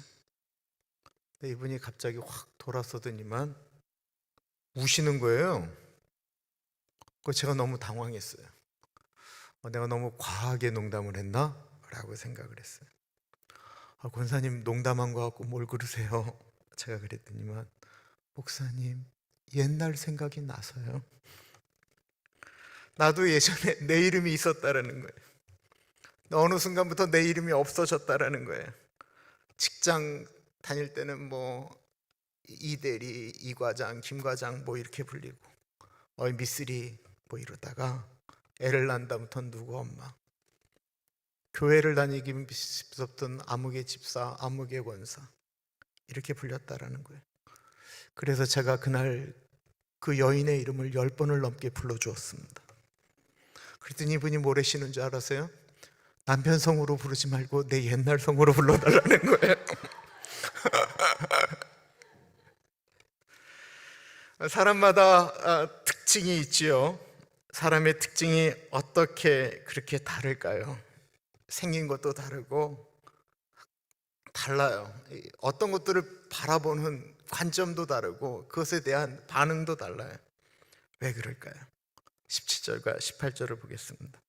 이분이 갑자기 확 돌아서더니만 우시는 거예요. 제가 너무 당황했어요. 내가 너무 과하게 농담을 했나? 라고 생각을 했어요. 권사님, 농담한 거 같고 뭘 그러세요? 제가 그랬더니만, 목사님, 옛날 생각이 나서요. 나도 예전에 내 이름이 있었다라는 거예요. 어느 순간부터 내 이름이 없어졌다라는 거예요. 직장 다닐 때는 이대리, 이과장, 김과장 이렇게 불리고, 미쓰리 이러다가 애를 낳는다부터 누구 엄마, 교회를 다니기 무섭던 아무개 집사, 아무개 권사 이렇게 불렸다라는 거예요. 그래서 제가 그날 그 여인의 이름을 10번을 넘게 불러주었습니다. 그랬더니 이분이 뭐래시는 줄 알았어요? 남편 성으로 부르지 말고 내 옛날 성으로 불러달라는 거예요. 사람마다 특징이 있지요. 사람의 특징이 어떻게 그렇게 다를까요? 생긴 것도 다르고 달라요. 어떤 것들을 바라보는 관점도 다르고 그것에 대한 반응도 달라요. 왜 그럴까요? 17절과 18절을 보겠습니다.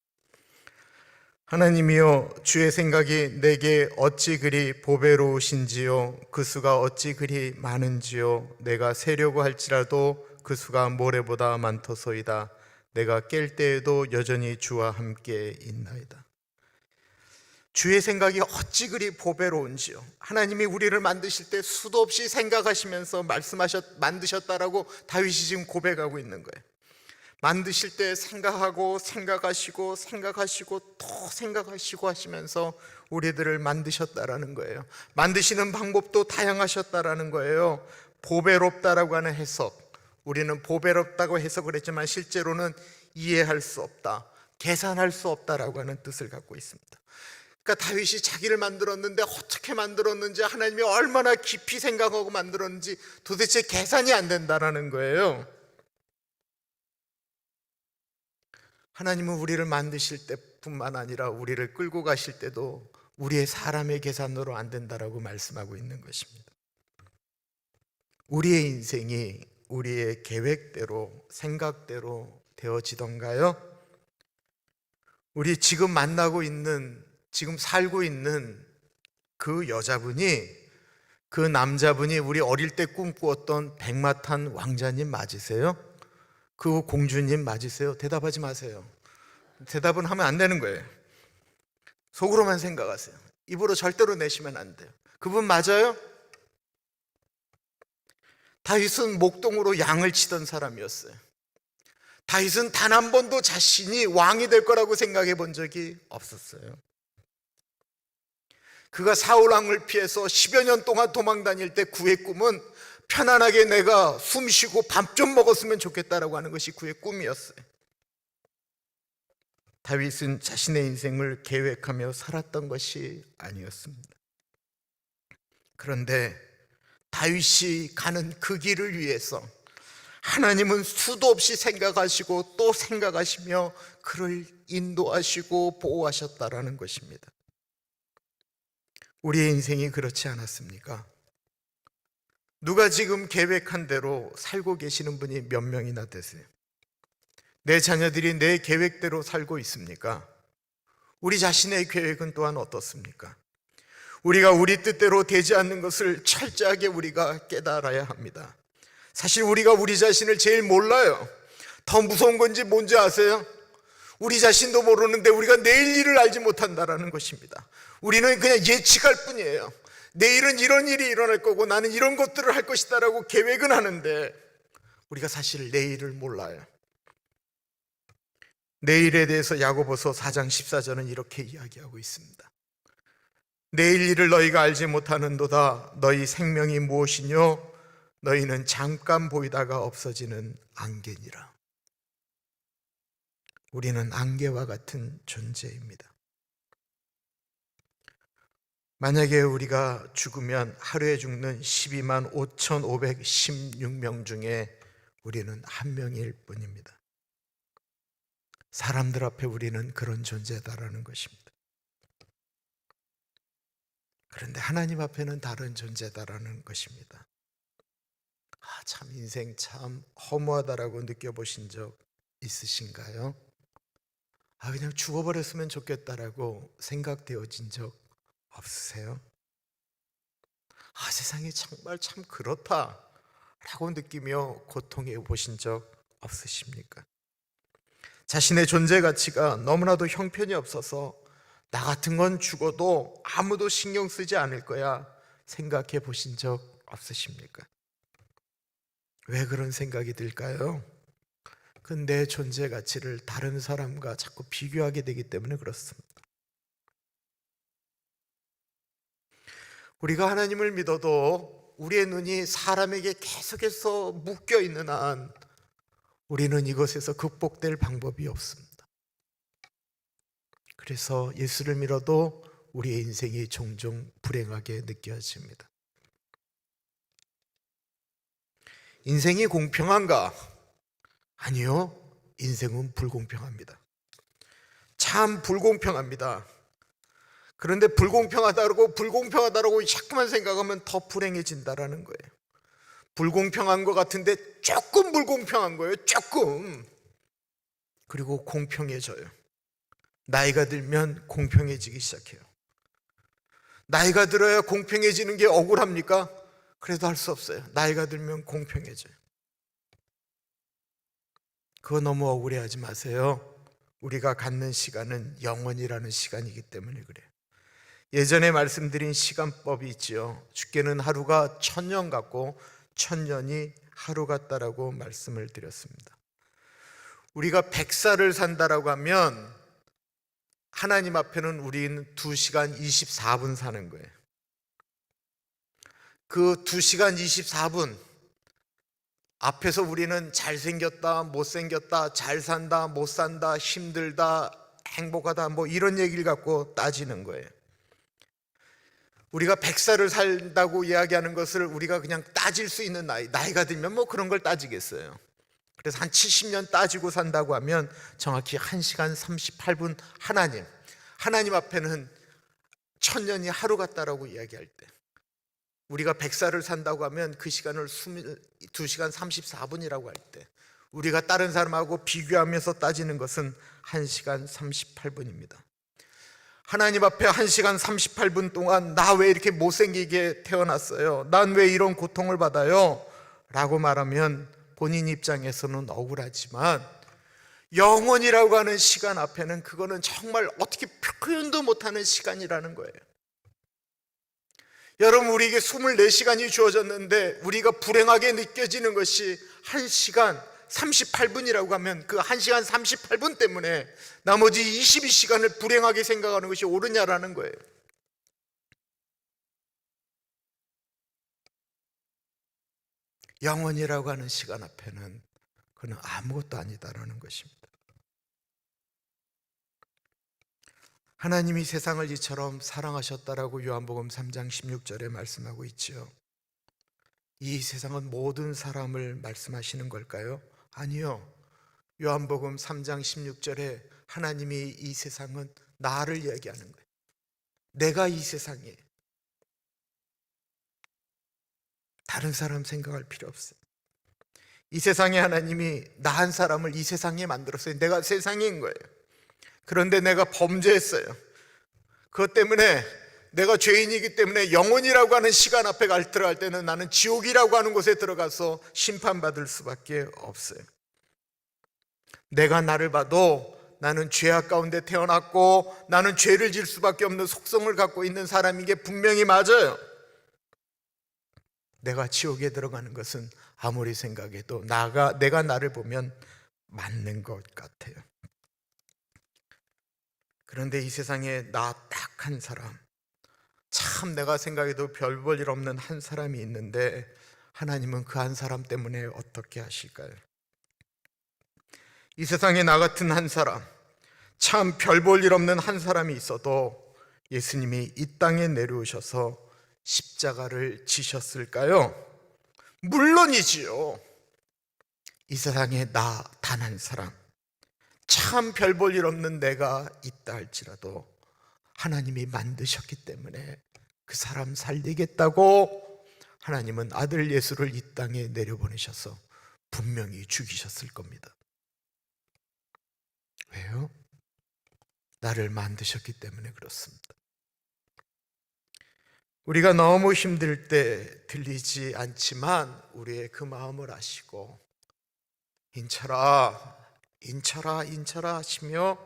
하나님이여, 주의 생각이 내게 어찌 그리 보배로우신지요, 그 수가 어찌 그리 많은지요. 내가 세려고 할지라도 그 수가 모래보다 많도소이다. 내가 깰 때에도 여전히 주와 함께 있나이다. 주의 생각이 어찌 그리 보배로운지요. 하나님이 우리를 만드실 때 수도 없이 생각하시면서 만드셨다라고 다윗이 지금 고백하고 있는 거예요. 만드실 때 생각하고 또 생각하시고 하시면서 우리들을 만드셨다라는 거예요. 만드시는 방법도 다양하셨다라는 거예요. 보배롭다라고 하는 해석, 우리는 보배롭다고 해석을 했지만 실제로는 이해할 수 없다, 계산할 수 없다라고 하는 뜻을 갖고 있습니다. 그러니까 다윗이 자기를 만들었는데 어떻게 만들었는지, 하나님이 얼마나 깊이 생각하고 만들었는지 도대체 계산이 안 된다라는 거예요. 하나님은 우리를 만드실 때뿐만 아니라 우리를 끌고 가실 때도 우리의 사람의 계산으로 안 된다라고 말씀하고 있는 것입니다. 우리의 인생이 우리의 계획대로, 생각대로 되어지던가요? 우리 지금 만나고 있는, 지금 살고 있는 그 여자분이, 그 남자분이 우리 어릴 때 꿈꾸었던 백마탄 왕자님 맞으세요? 그 공주님 맞으세요? 대답하지 마세요. 대답은 하면 안 되는 거예요. 속으로만 생각하세요. 입으로 절대로 내시면 안 돼요. 그분 맞아요? 다윗은 목동으로 양을 치던 사람이었어요. 다윗은 단 한 번도 자신이 왕이 될 거라고 생각해 본 적이 없었어요. 그가 사울 왕을 피해서 10여 년 동안 도망 다닐 때 그의 꿈은 편안하게 내가 숨 쉬고 밥 좀 먹었으면 좋겠다라고 하는 것이 그의 꿈이었어요. 다윗은 자신의 인생을 계획하며 살았던 것이 아니었습니다. 그런데 다윗이 가는 그 길을 위해서 하나님은 수도 없이 생각하시고 또 생각하시며 그를 인도하시고 보호하셨다라는 것입니다. 우리의 인생이 그렇지 않았습니까? 누가 지금 계획한 대로 살고 계시는 분이 몇 명이나 되세요? 내 자녀들이 내 계획대로 살고 있습니까? 우리 자신의 계획은 또한 어떻습니까? 우리가 우리 뜻대로 되지 않는 것을 철저하게 우리가 깨달아야 합니다. 사실 우리가 우리 자신을 제일 몰라요. 더 무서운 건지 뭔지 아세요? 우리 자신도 모르는데 우리가 내일 일을 알지 못한다라는 것입니다. 우리는 그냥 예측할 뿐이에요. 내일은 이런 일이 일어날 거고 나는 이런 것들을 할 것이다라고 계획은 하는데 우리가 사실 내일을 몰라요. 내일에 대해서 야고보서 4장 14절은 이렇게 이야기하고 있습니다. 내일 일을 너희가 알지 못하는도다. 너희 생명이 무엇이뇨? 너희는 잠깐 보이다가 없어지는 안개니라. 우리는 안개와 같은 존재입니다. 만약에 우리가 죽으면 하루에 죽는 12만 5,516명 중에 우리는 한 명일 뿐입니다. 사람들 앞에 우리는 그런 존재다라는 것입니다. 그런데 하나님 앞에는 다른 존재다라는 것입니다. 참 인생 참 허무하다라고 느껴보신 적 있으신가요? 그냥 죽어버렸으면 좋겠다라고 생각되어진 적 없으세요? 세상이 정말 참 그렇다라고 느끼며 고통해 보신 적 없으십니까? 자신의 존재 가치가 너무나도 형편이 없어서 나 같은 건 죽어도 아무도 신경 쓰지 않을 거야 생각해 보신 적 없으십니까? 왜 그런 생각이 들까요? 내 존재 가치를 다른 사람과 자꾸 비교하게 되기 때문에 그렇습니다. 우리가 하나님을 믿어도 우리의 눈이 사람에게 계속해서 묶여 있는 한 우리는 이것에서 극복될 방법이 없습니다. 그래서 예수를 믿어도 우리의 인생이 종종 불행하게 느껴집니다. 인생이 공평한가? 아니요, 인생은 불공평합니다. 참 불공평합니다. 그런데 불공평하다고 자꾸만 생각하면 더 불행해진다라는 거예요. 불공평한 것 같은데 조금 불공평한 거예요. 조금. 그리고 공평해져요. 나이가 들면 공평해지기 시작해요. 나이가 들어야 공평해지는 게 억울합니까? 그래도 할 수 없어요. 나이가 들면 공평해져요. 그거 너무 억울해하지 마세요. 우리가 갖는 시간은 영원이라는 시간이기 때문에 그래요. 예전에 말씀드린 시간법이 있지요. 주께는 하루가 1000년 같고 1000년이 하루 같다라고 말씀을 드렸습니다. 우리가 100살을 산다라고 하면 하나님 앞에는 우리는 2시간 24분 사는 거예요. 그 2시간 24분 앞에서 우리는 잘생겼다, 못생겼다, 잘 산다, 못 산다, 힘들다, 행복하다 이런 얘기를 갖고 따지는 거예요. 우리가 100살을 살다고 이야기하는 것을 우리가 그냥 따질 수 있는 나이가 들면 그런 걸 따지겠어요. 그래서 한 70년 따지고 산다고 하면 정확히 1시간 38분 하나님 앞에는 1000년이 하루 같다라고 이야기할 때, 우리가 100살을 산다고 하면 그 시간을 2시간 34분이라고 할 때, 우리가 다른 사람하고 비교하면서 따지는 것은 1시간 38분입니다. 하나님 앞에 1시간 38분 동안 나 왜 이렇게 못생기게 태어났어요? 난 왜 이런 고통을 받아요? 라고 말하면 본인 입장에서는 억울하지만 영원이라고 하는 시간 앞에는 그거는 정말 어떻게 표현도 못하는 시간이라는 거예요. 여러분, 우리에게 24시간이 주어졌는데 우리가 불행하게 느껴지는 것이 1시간 38분이라고 하면 그 1시간 38분 때문에 나머지 22시간을 불행하게 생각하는 것이 옳으냐라는 거예요. 영원이라고 하는 시간 앞에는 그는 아무것도 아니다라는 것입니다. 하나님이 세상을 이처럼 사랑하셨다라고 요한복음 3장 16절에 말씀하고 있지요. 이 세상은 모든 사람을 말씀하시는 걸까요? 아니요. 요한복음 3장 16절에 하나님이 이 세상은 나를 얘기하는 거예요. 내가 이 세상이에요. 다른 사람 생각할 필요 없어요. 이 세상에 하나님이 나 한 사람을 이 세상에 만들었어요. 내가 세상인 거예요. 그런데 내가 범죄했어요. 그것 때문에 내가 죄인이기 때문에 영혼이라고 하는 시간 앞에 들어갈 때는 나는 지옥이라고 하는 곳에 들어가서 심판받을 수밖에 없어요. 내가 나를 봐도 나는 죄악 가운데 태어났고 나는 죄를 질 수밖에 없는 속성을 갖고 있는 사람인 게 분명히 맞아요. 내가 지옥에 들어가는 것은 아무리 생각해도 내가 나를 보면 맞는 것 같아요. 그런데 이 세상에 나 딱 한 사람, 참 내가 생각해도 별 볼 일 없는 한 사람이 있는데 하나님은 그 한 사람 때문에 어떻게 하실까요? 이 세상에 나 같은 한 사람, 참 별 볼 일 없는 한 사람이 있어도 예수님이 이 땅에 내려오셔서 십자가를 지셨을까요? 물론이지요. 이 세상에 나 단 한 사람, 참 별 볼 일 없는 내가 있다 할지라도 하나님이 만드셨기 때문에 그 사람 살리겠다고 하나님은 아들 예수를 이 땅에 내려보내셔서 분명히 죽이셨을 겁니다. 왜요? 나를 만드셨기 때문에 그렇습니다. 우리가 너무 힘들 때 들리지 않지만 우리의 그 마음을 아시고 인쳐라 하시며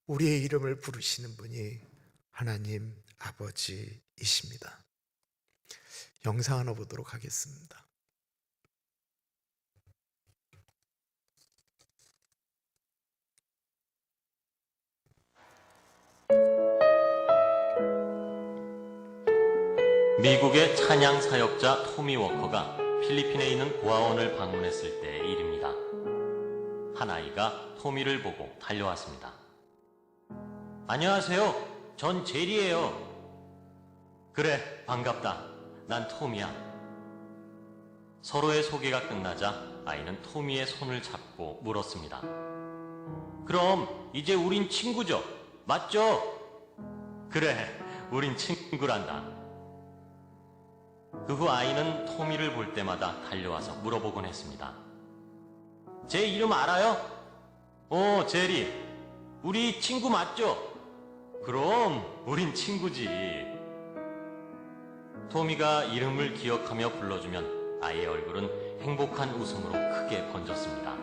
우리의 이름을 부르시는 분이 하나님 아버지이십니다. 영상 하나 보도록 하겠습니다. 미국의 찬양 사역자 토미 워커가 필리핀에 있는 고아원을 방문했을 때의 일입니다. 한 아이가 토미를 보고 달려왔습니다. 안녕하세요. 전 제리예요. 그래, 반갑다. 난 토미야. 서로의 소개가 끝나자 아이는 토미의 손을 잡고 물었습니다. 그럼 이제 우린 친구죠? 맞죠? 그래, 우린 친구란다. 그 후 아이는 토미를 볼 때마다 달려와서 물어보곤 했습니다. 제 이름 알아요? 제리. 우리 친구 맞죠? 그럼 우린 친구지. 토미가 이름을 기억하며 불러주면 아이의 얼굴은 행복한 웃음으로 크게 번졌습니다.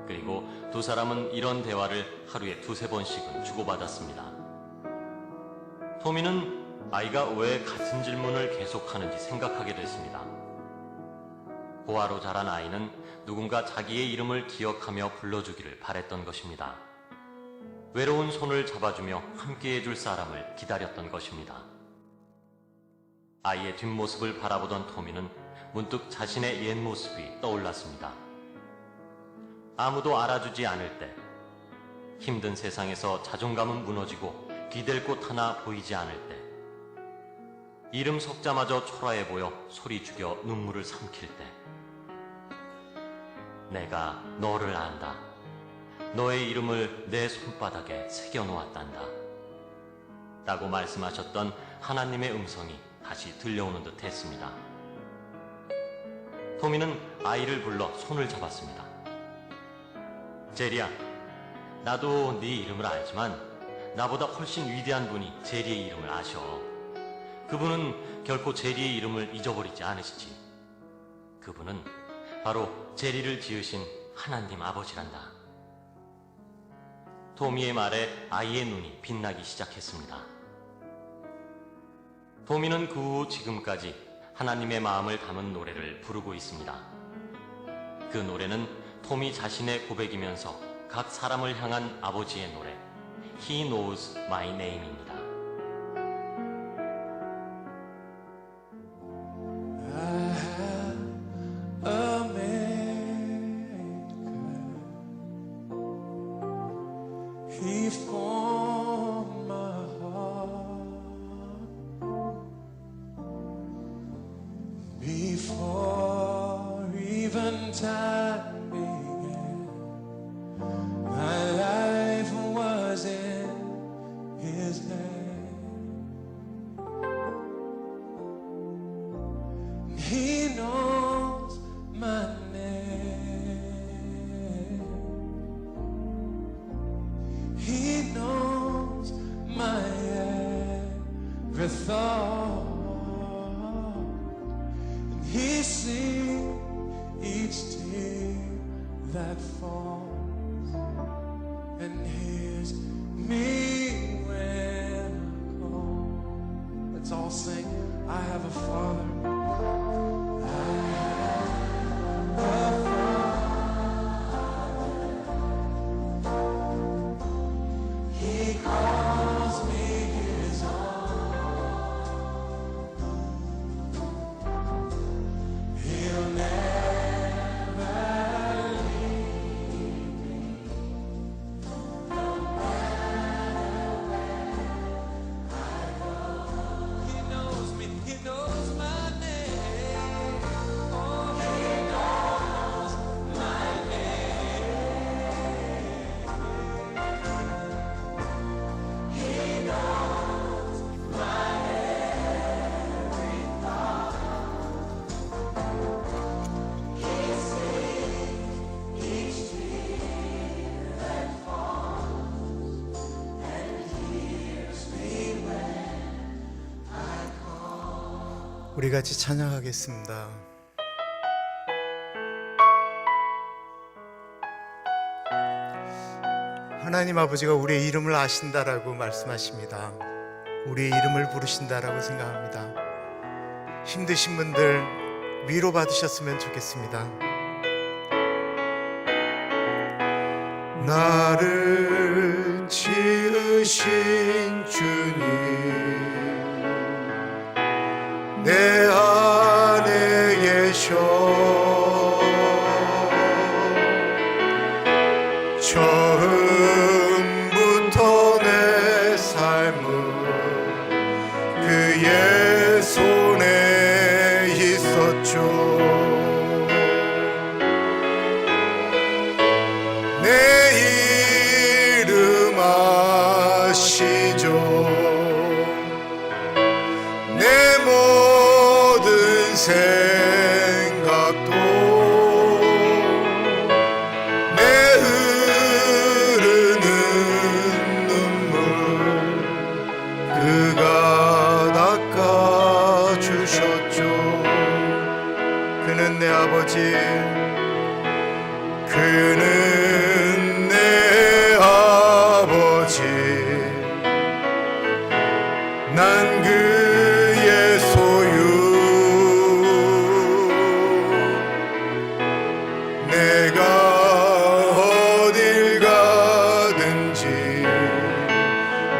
그리고 두 사람은 이런 대화를 하루에 2-3번씩은 주고받았습니다. 토미는 아이가 왜 같은 질문을 계속하는지 생각하게 됐습니다. 고아로 자란 아이는 누군가 자기의 이름을 기억하며 불러주기를 바랬던 것입니다. 외로운 손을 잡아주며 함께 해줄 사람을 기다렸던 것입니다. 아이의 뒷모습을 바라보던 토미는 문득 자신의 옛 모습이 떠올랐습니다. 아무도 알아주지 않을 때, 힘든 세상에서 자존감은 무너지고 기댈 곳 하나 보이지 않을 때, 이름 석자마저 초라해 보여 소리 죽여 눈물을 삼킬 때, 내가 너를 안다. 너의 이름을 내 손바닥에 새겨놓았단다. 라고 말씀하셨던 하나님의 음성이 다시 들려오는 듯 했습니다. 토미는 아이를 불러 손을 잡았습니다. 제리야, 나도 네 이름을 알지만 나보다 훨씬 위대한 분이 제리의 이름을 아셔. 그분은 결코 제리의 이름을 잊어버리지 않으시지. 그분은 바로 제리를 지으신 하나님 아버지란다. 토미의 말에 아이의 눈이 빛나기 시작했습니다. 토미는 그 후 지금까지 하나님의 마음을 담은 노래를 부르고 있습니다. 그 노래는 토미 자신의 고백이면서 각 사람을 향한 아버지의 노래, He Knows My Name입니다. He formed my heart before even time began. My life was in His hand. He knows my name. He knows my every thought. And He sees each tear that falls, and hears me when I call. Let's all sing. I have a Father. He calls me His own. He'll never leave me, no matter where I go. He knows me, He knows my name. Oh, He knows my name. He knows my every thought. He sees each tear that falls, and hears me when I call. 우리 같이 찬양하겠습니다. 하나님 아버지가 우리의 이름을 아신다라고 말씀하십니다. 우리의 이름을 부르신다라고 생각합니다. 힘드신 분들 위로받으셨으면 좋겠습니다. 나를 지으신 주님, 내 안에 계셔. 처음부터 내 삶은 그의 손에 있었죠. 내 이름 아시죠. 내 모든 생각도 내 흐르는 눈물 그가 닦아주셨죠. 그는 내 아버지, 그는 내 아버지, 난 그의 소유. 내가 어딜 가든지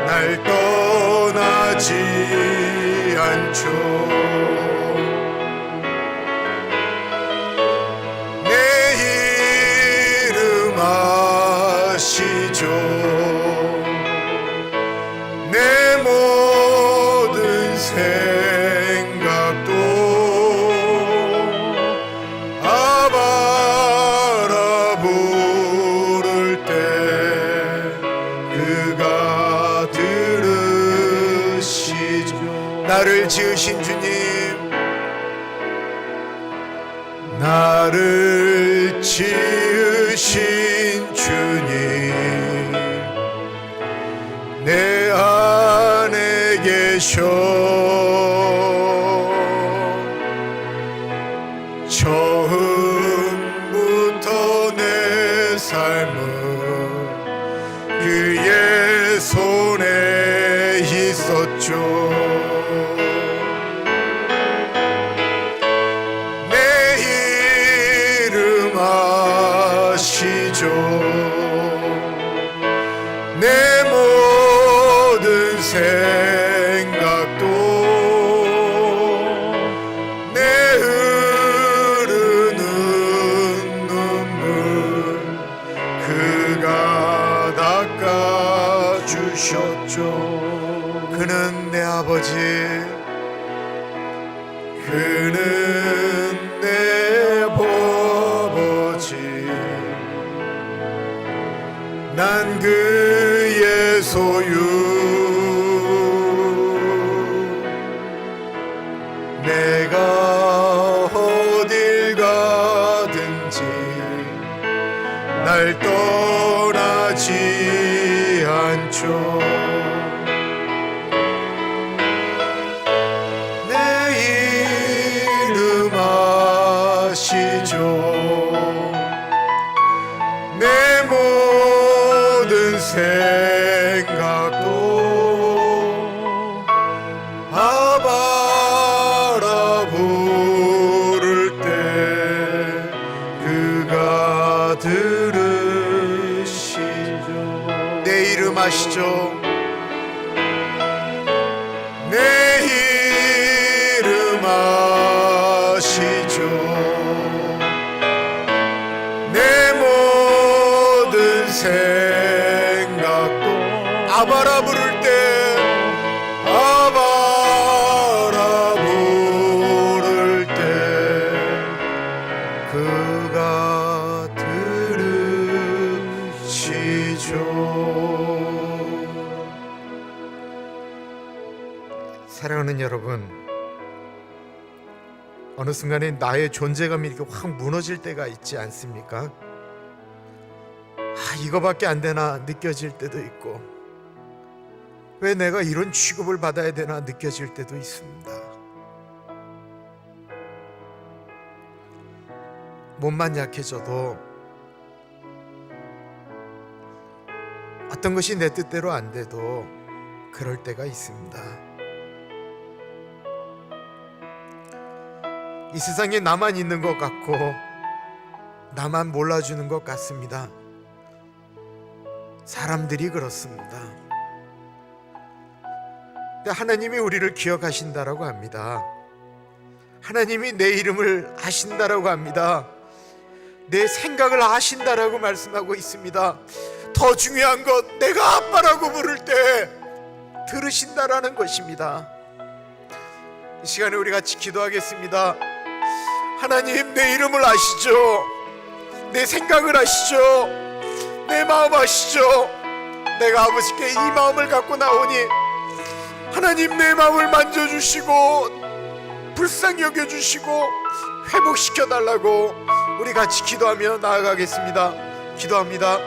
날 떠나지 않죠. 내 이름 아시죠. 내 모든 생각도 아바라 나를 지으신 주님, 나를 지으신 주님, 내 안에 계셔. 처음부터 내 삶은 그의 손에 있었죠. 내 이름 아시죠. 내 모든 생각도 내 흐르는 눈물 그가 닦아주셨죠. 그는 내 아버지, 그는 내 아버지, 난 그의 소유. 내가 어딜 가든지 날 떠나지 않죠. 내 이름 아시죠. 내 모든 생각도 아바라 부를 때 그가 들으시죠. 내 이름 아시죠. 내 이름 아시죠. 내 모든 생각도 아바라 부를 때 아바라 부를 때 그가 들으시죠. 사랑하는 여러분, 어느 순간에 나의 존재감이 이렇게 확 무너질 때가 있지 않습니까? 이거밖에 안 되나 느껴질 때도 있고, 왜 내가 이런 취급을 받아야 되나 느껴질 때도 있습니다. 몸만 약해져도 어떤 것이 내 뜻대로 안 돼도 그럴 때가 있습니다. 이 세상에 나만 있는 것 같고 나만 몰라주는 것 같습니다. 사람들이 그렇습니다. 근데 하나님이 우리를 기억하신다라고 합니다. 하나님이 내 이름을 아신다라고 합니다. 내 생각을 아신다라고 말씀하고 있습니다. 더 중요한 건 내가 아빠라고 부를 때 들으신다라는 것입니다. 이 시간에 우리 같이 기도하겠습니다. 하나님, 내 이름을 아시죠? 내 생각을 아시죠? 내 마음 아시죠? 내가 아버지께 이 마음을 갖고 나오니 하나님 내 마음을 만져주시고 불쌍히 여겨주시고 회복시켜달라고 우리 같이 기도하며 나아가겠습니다. 기도합니다.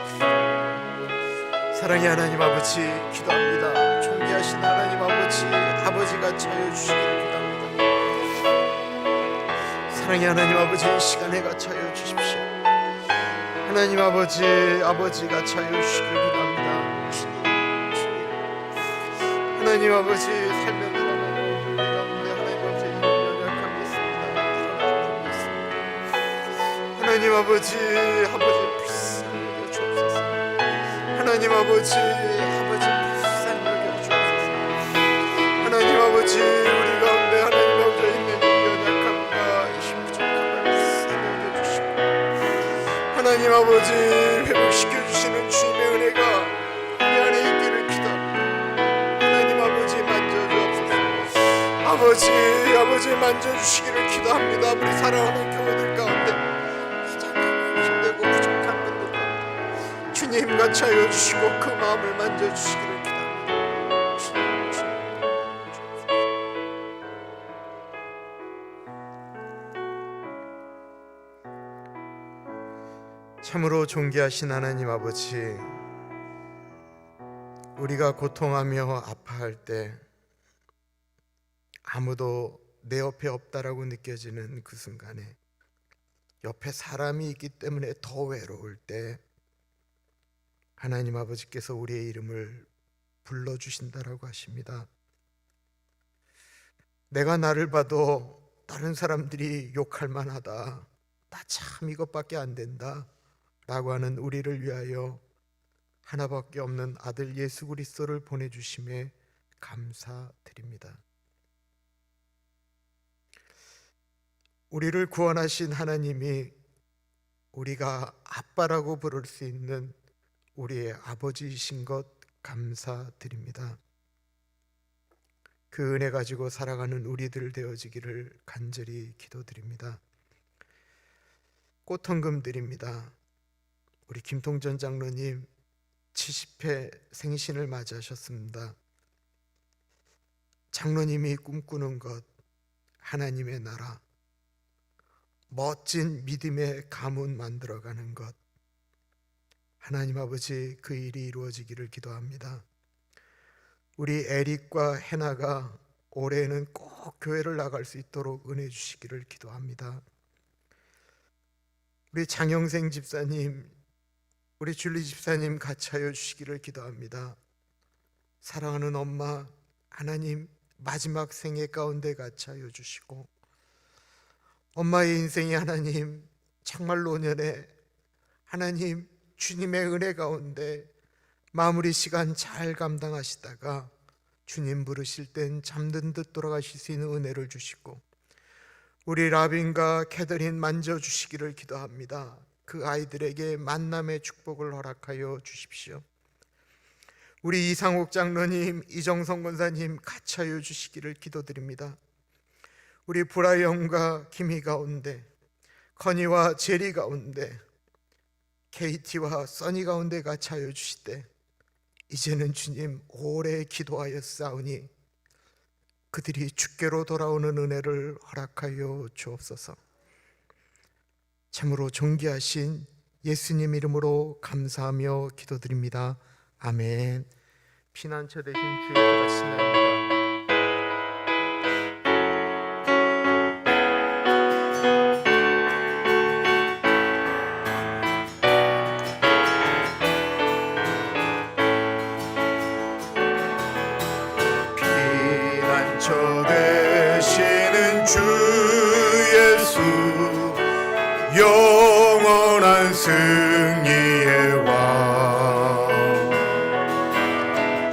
사랑의 하나님 아버지, 기도합니다. 존귀하신 하나님 아버지, 아버지가 차여주시기를 기도합니다. 사랑의 하나님 아버지, 이 시간에 차여 주십시오. 하나님 아버지, 아버지가 차여 주시기를 기도합니다. 주님, 하나님 아버지, 삶의 하나님 아버지, 이런 연약함이 있습니다. 하나님 아버지, 불쌍히 여겨 주옵소서. 하나님 아버지, 불쌍히 여겨 주옵소서. 하나님 아버지, 우리 가운데 하나님 아버지 있는 하나님 아버지, 회복시켜주시는 주님의 은혜가 우리 안에 있기를 기도합니다. 하나님 아버지, 만져주옵소서. 아버지 만져주시기를 기도합니다. 우리 사랑하는 교우들 가운데 부족하고 힘들고 부족한 분들 가운데 주님 같이 하여 주시고 그 마음을 만져주시기를 기도합니다. 주님. 참으로 존귀하신 하나님 아버지, 우리가 고통하며 아파할 때 아무도 내 옆에 없다라고 느껴지는 그 순간에, 옆에 사람이 있기 때문에 더 외로울 때 하나님 아버지께서 우리의 이름을 불러주신다라고 하십니다. 내가 나를 봐도 다른 사람들이 욕할 만하다, 나 참 이것밖에 안 된다 라고 하는 우리를 위하여 하나밖에 없는 아들 예수 그리스도를 보내주심에 감사드립니다. 우리를 구원하신 하나님이 우리가 아빠라고 부를 수 있는 우리의 아버지이신 것 감사드립니다. 그 은혜 가지고 살아가는 우리들 되어지기를 간절히 기도드립니다. 꽃헌금 드립니다. 우리 김통전 장로님 70회 생신을 맞이하셨습니다. 장로님이 꿈꾸는 것, 하나님의 나라, 멋진 믿음의 가문 만들어가는 것, 하나님 아버지 그 일이 이루어지기를 기도합니다. 우리 에릭과 해나가 올해에는 꼭 교회를 나갈 수 있도록 은혜 주시기를 기도합니다. 우리 장영생 집사님, 우리 줄리 집사님 같이 하여 주시기를 기도합니다. 사랑하는 엄마, 하나님 마지막 생애 가운데 같이 하여 주시고, 엄마의 인생이 하나님 정말 노년에 하나님 주님의 은혜 가운데 마무리 시간 잘 감당하시다가 주님 부르실 땐 잠든 듯 돌아가실 수 있는 은혜를 주시고, 우리 라빈과 캐더린 만져주시기를 기도합니다. 그 아이들에게 만남의 축복을 허락하여 주십시오. 우리 이상옥 장로님, 이정성 권사님 같이 하여 주시기를 기도드립니다. 우리 브라이언과 김희 가운데, 커니와 제리 가운데, KT와 써니 가운데 같이 하여 주시되, 이제는 주님 오래 기도하였사오니 그들이 주께로 돌아오는 은혜를 허락하여 주옵소서. 참으로 존귀하신 예수님 이름으로 감사하며 기도드립니다. 아멘. 피난처 되신 주의 말씀입니다. 피난처 되시는 주 예수, 영원한 승리의 왕,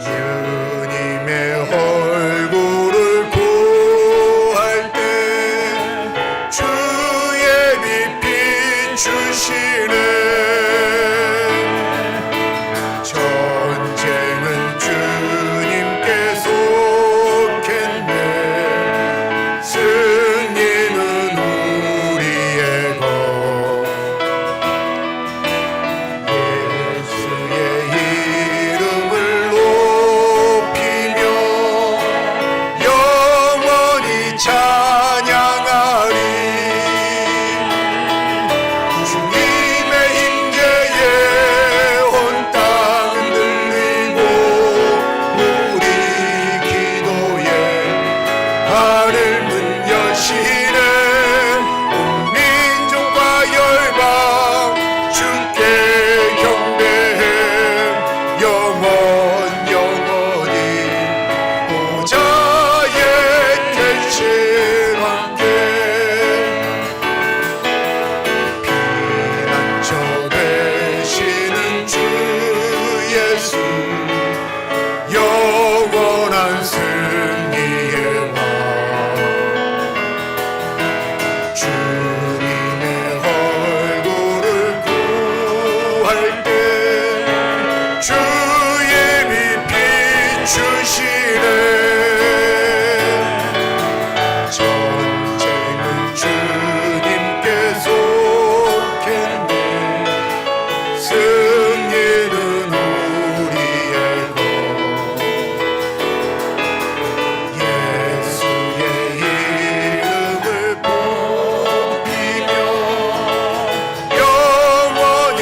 주님의 얼굴을 구할 때 주의 빛 비추시네. 전쟁은 주님께 속했네. 승리는 우리의 것. 예수의 이름을 높이며 영원히 찬양하리. 주님의 임재에 온 땅은 들리고 우리 기도에 하늘 문 여시네. 온 민족과 열방 주께 경배해. 영원히 보좌에 계신 함께. 피난처 되시는 주 예수, 영원한 승리의 왕, 주님의 얼굴을 구할 때 주의 빛 비추시네. 전쟁은 주님께 속했네. 승리는 우리의 것. 예수의 이름을 높이며 영원히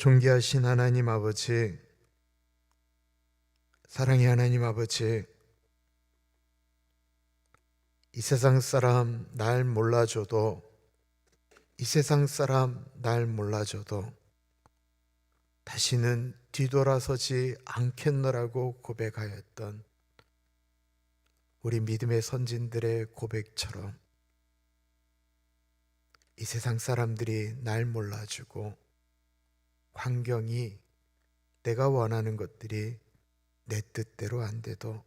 존귀하신 하나님 아버지, 사랑의 하나님 아버지, 이 세상 사람 날 몰라줘도, 이 세상 사람 날 몰라줘도 다시는 뒤돌아서지 않겠노라고 고백하였던 우리 믿음의 선진들의 고백처럼 이 세상 사람들이 날 몰라주고 환경이, 내가 원하는 것들이 내 뜻대로 안 돼도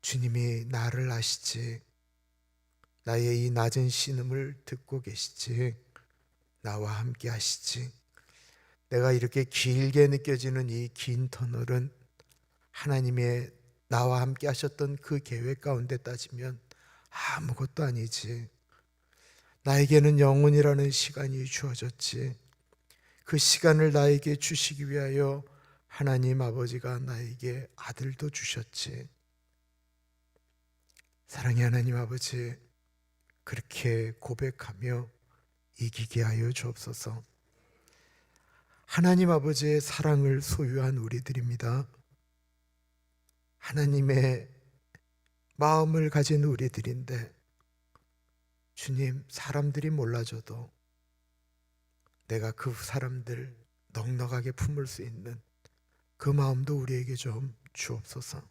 주님이 나를 아시지, 나의 이 낮은 신음을 듣고 계시지, 나와 함께 하시지. 내가 이렇게 길게 느껴지는 이 긴 터널은 하나님의 나와 함께 하셨던 그 계획 가운데 따지면 아무것도 아니지. 나에게는 영혼이라는 시간이 주어졌지. 그 시간을 나에게 주시기 위하여 하나님 아버지가 나에게 아들도 주셨지. 사랑의 하나님 아버지, 그렇게 고백하며 이기게 하여 주옵소서. 하나님 아버지의 사랑을 소유한 우리들입니다. 하나님의 마음을 가진 우리들인데, 주님, 사람들이 몰라줘도 내가 그 사람들 넉넉하게 품을 수 있는 그 마음도 우리에게 좀 주옵소서.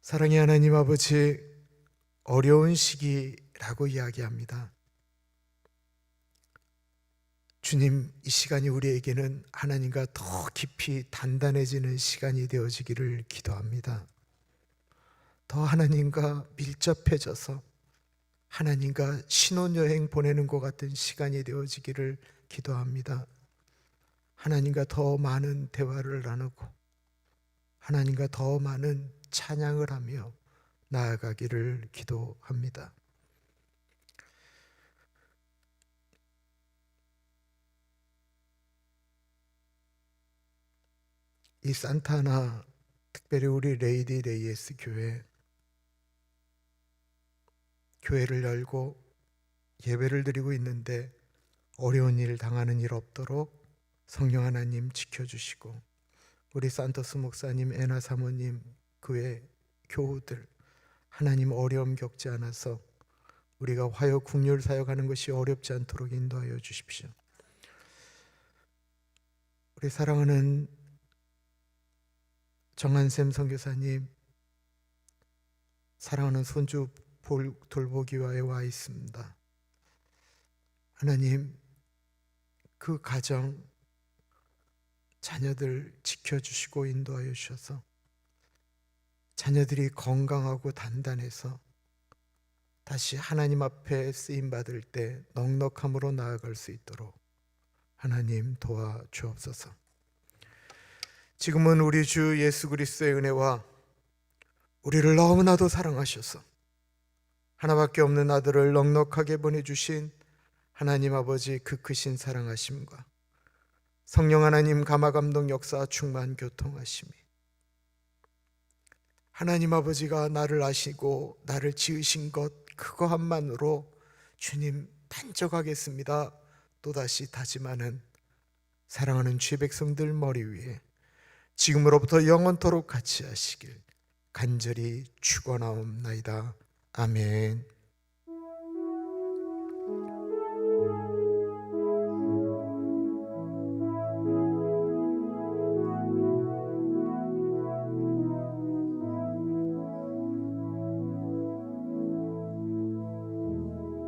사랑의 하나님 아버지, 어려운 시기라고 이야기합니다. 주님, 이 시간이 우리에게는 하나님과 더 깊이 단단해지는 시간이 되어지기를 기도합니다. 더 하나님과 밀접해져서 하나님과 신혼여행 보내는 것 같은 시간이 되어지기를 기도합니다. 하나님과 더 많은 대화를 나누고 하나님과 더 많은 찬양을 하며 나아가기를 기도합니다. 이 산타나, 특별히 우리 레이디 레이에스 교회를 열고 예배를 드리고 있는데 어려운 일 당하는 일 없도록 성령 하나님 지켜주시고, 우리 산토스 목사님, 애나 사모님, 교회 교우들 하나님 어려움 겪지 않아서 우리가 화요 국률 사역하는 것이 어렵지 않도록 인도하여 주십시오. 우리 사랑하는 정한샘 선교사님, 사랑하는 손주 돌보기 위하여 와 있습니다. 하나님, 그 가정, 자녀들 지켜주시고 인도하여 주셔서 자녀들이 건강하고 단단해서 다시 하나님 앞에 쓰임받을 때 넉넉함으로 나아갈 수 있도록 하나님 도와주옵소서. 지금은 우리 주 예수 그리스도의 은혜와 우리를 너무나도 사랑하셔서 하나밖에 없는 아들을 넉넉하게 보내주신 하나님 아버지 그 크신 사랑하심과 성령 하나님 감화감동 역사 충만 교통하심이, 하나님 아버지가 나를 아시고 나를 지으신 것 그거 한만으로 주님 단적하겠습니다 또다시 다짐하는 사랑하는 주의 백성들 머리 위에 지금으로부터 영원토록 같이 하시길 간절히 축원하옵나이다. 아멘.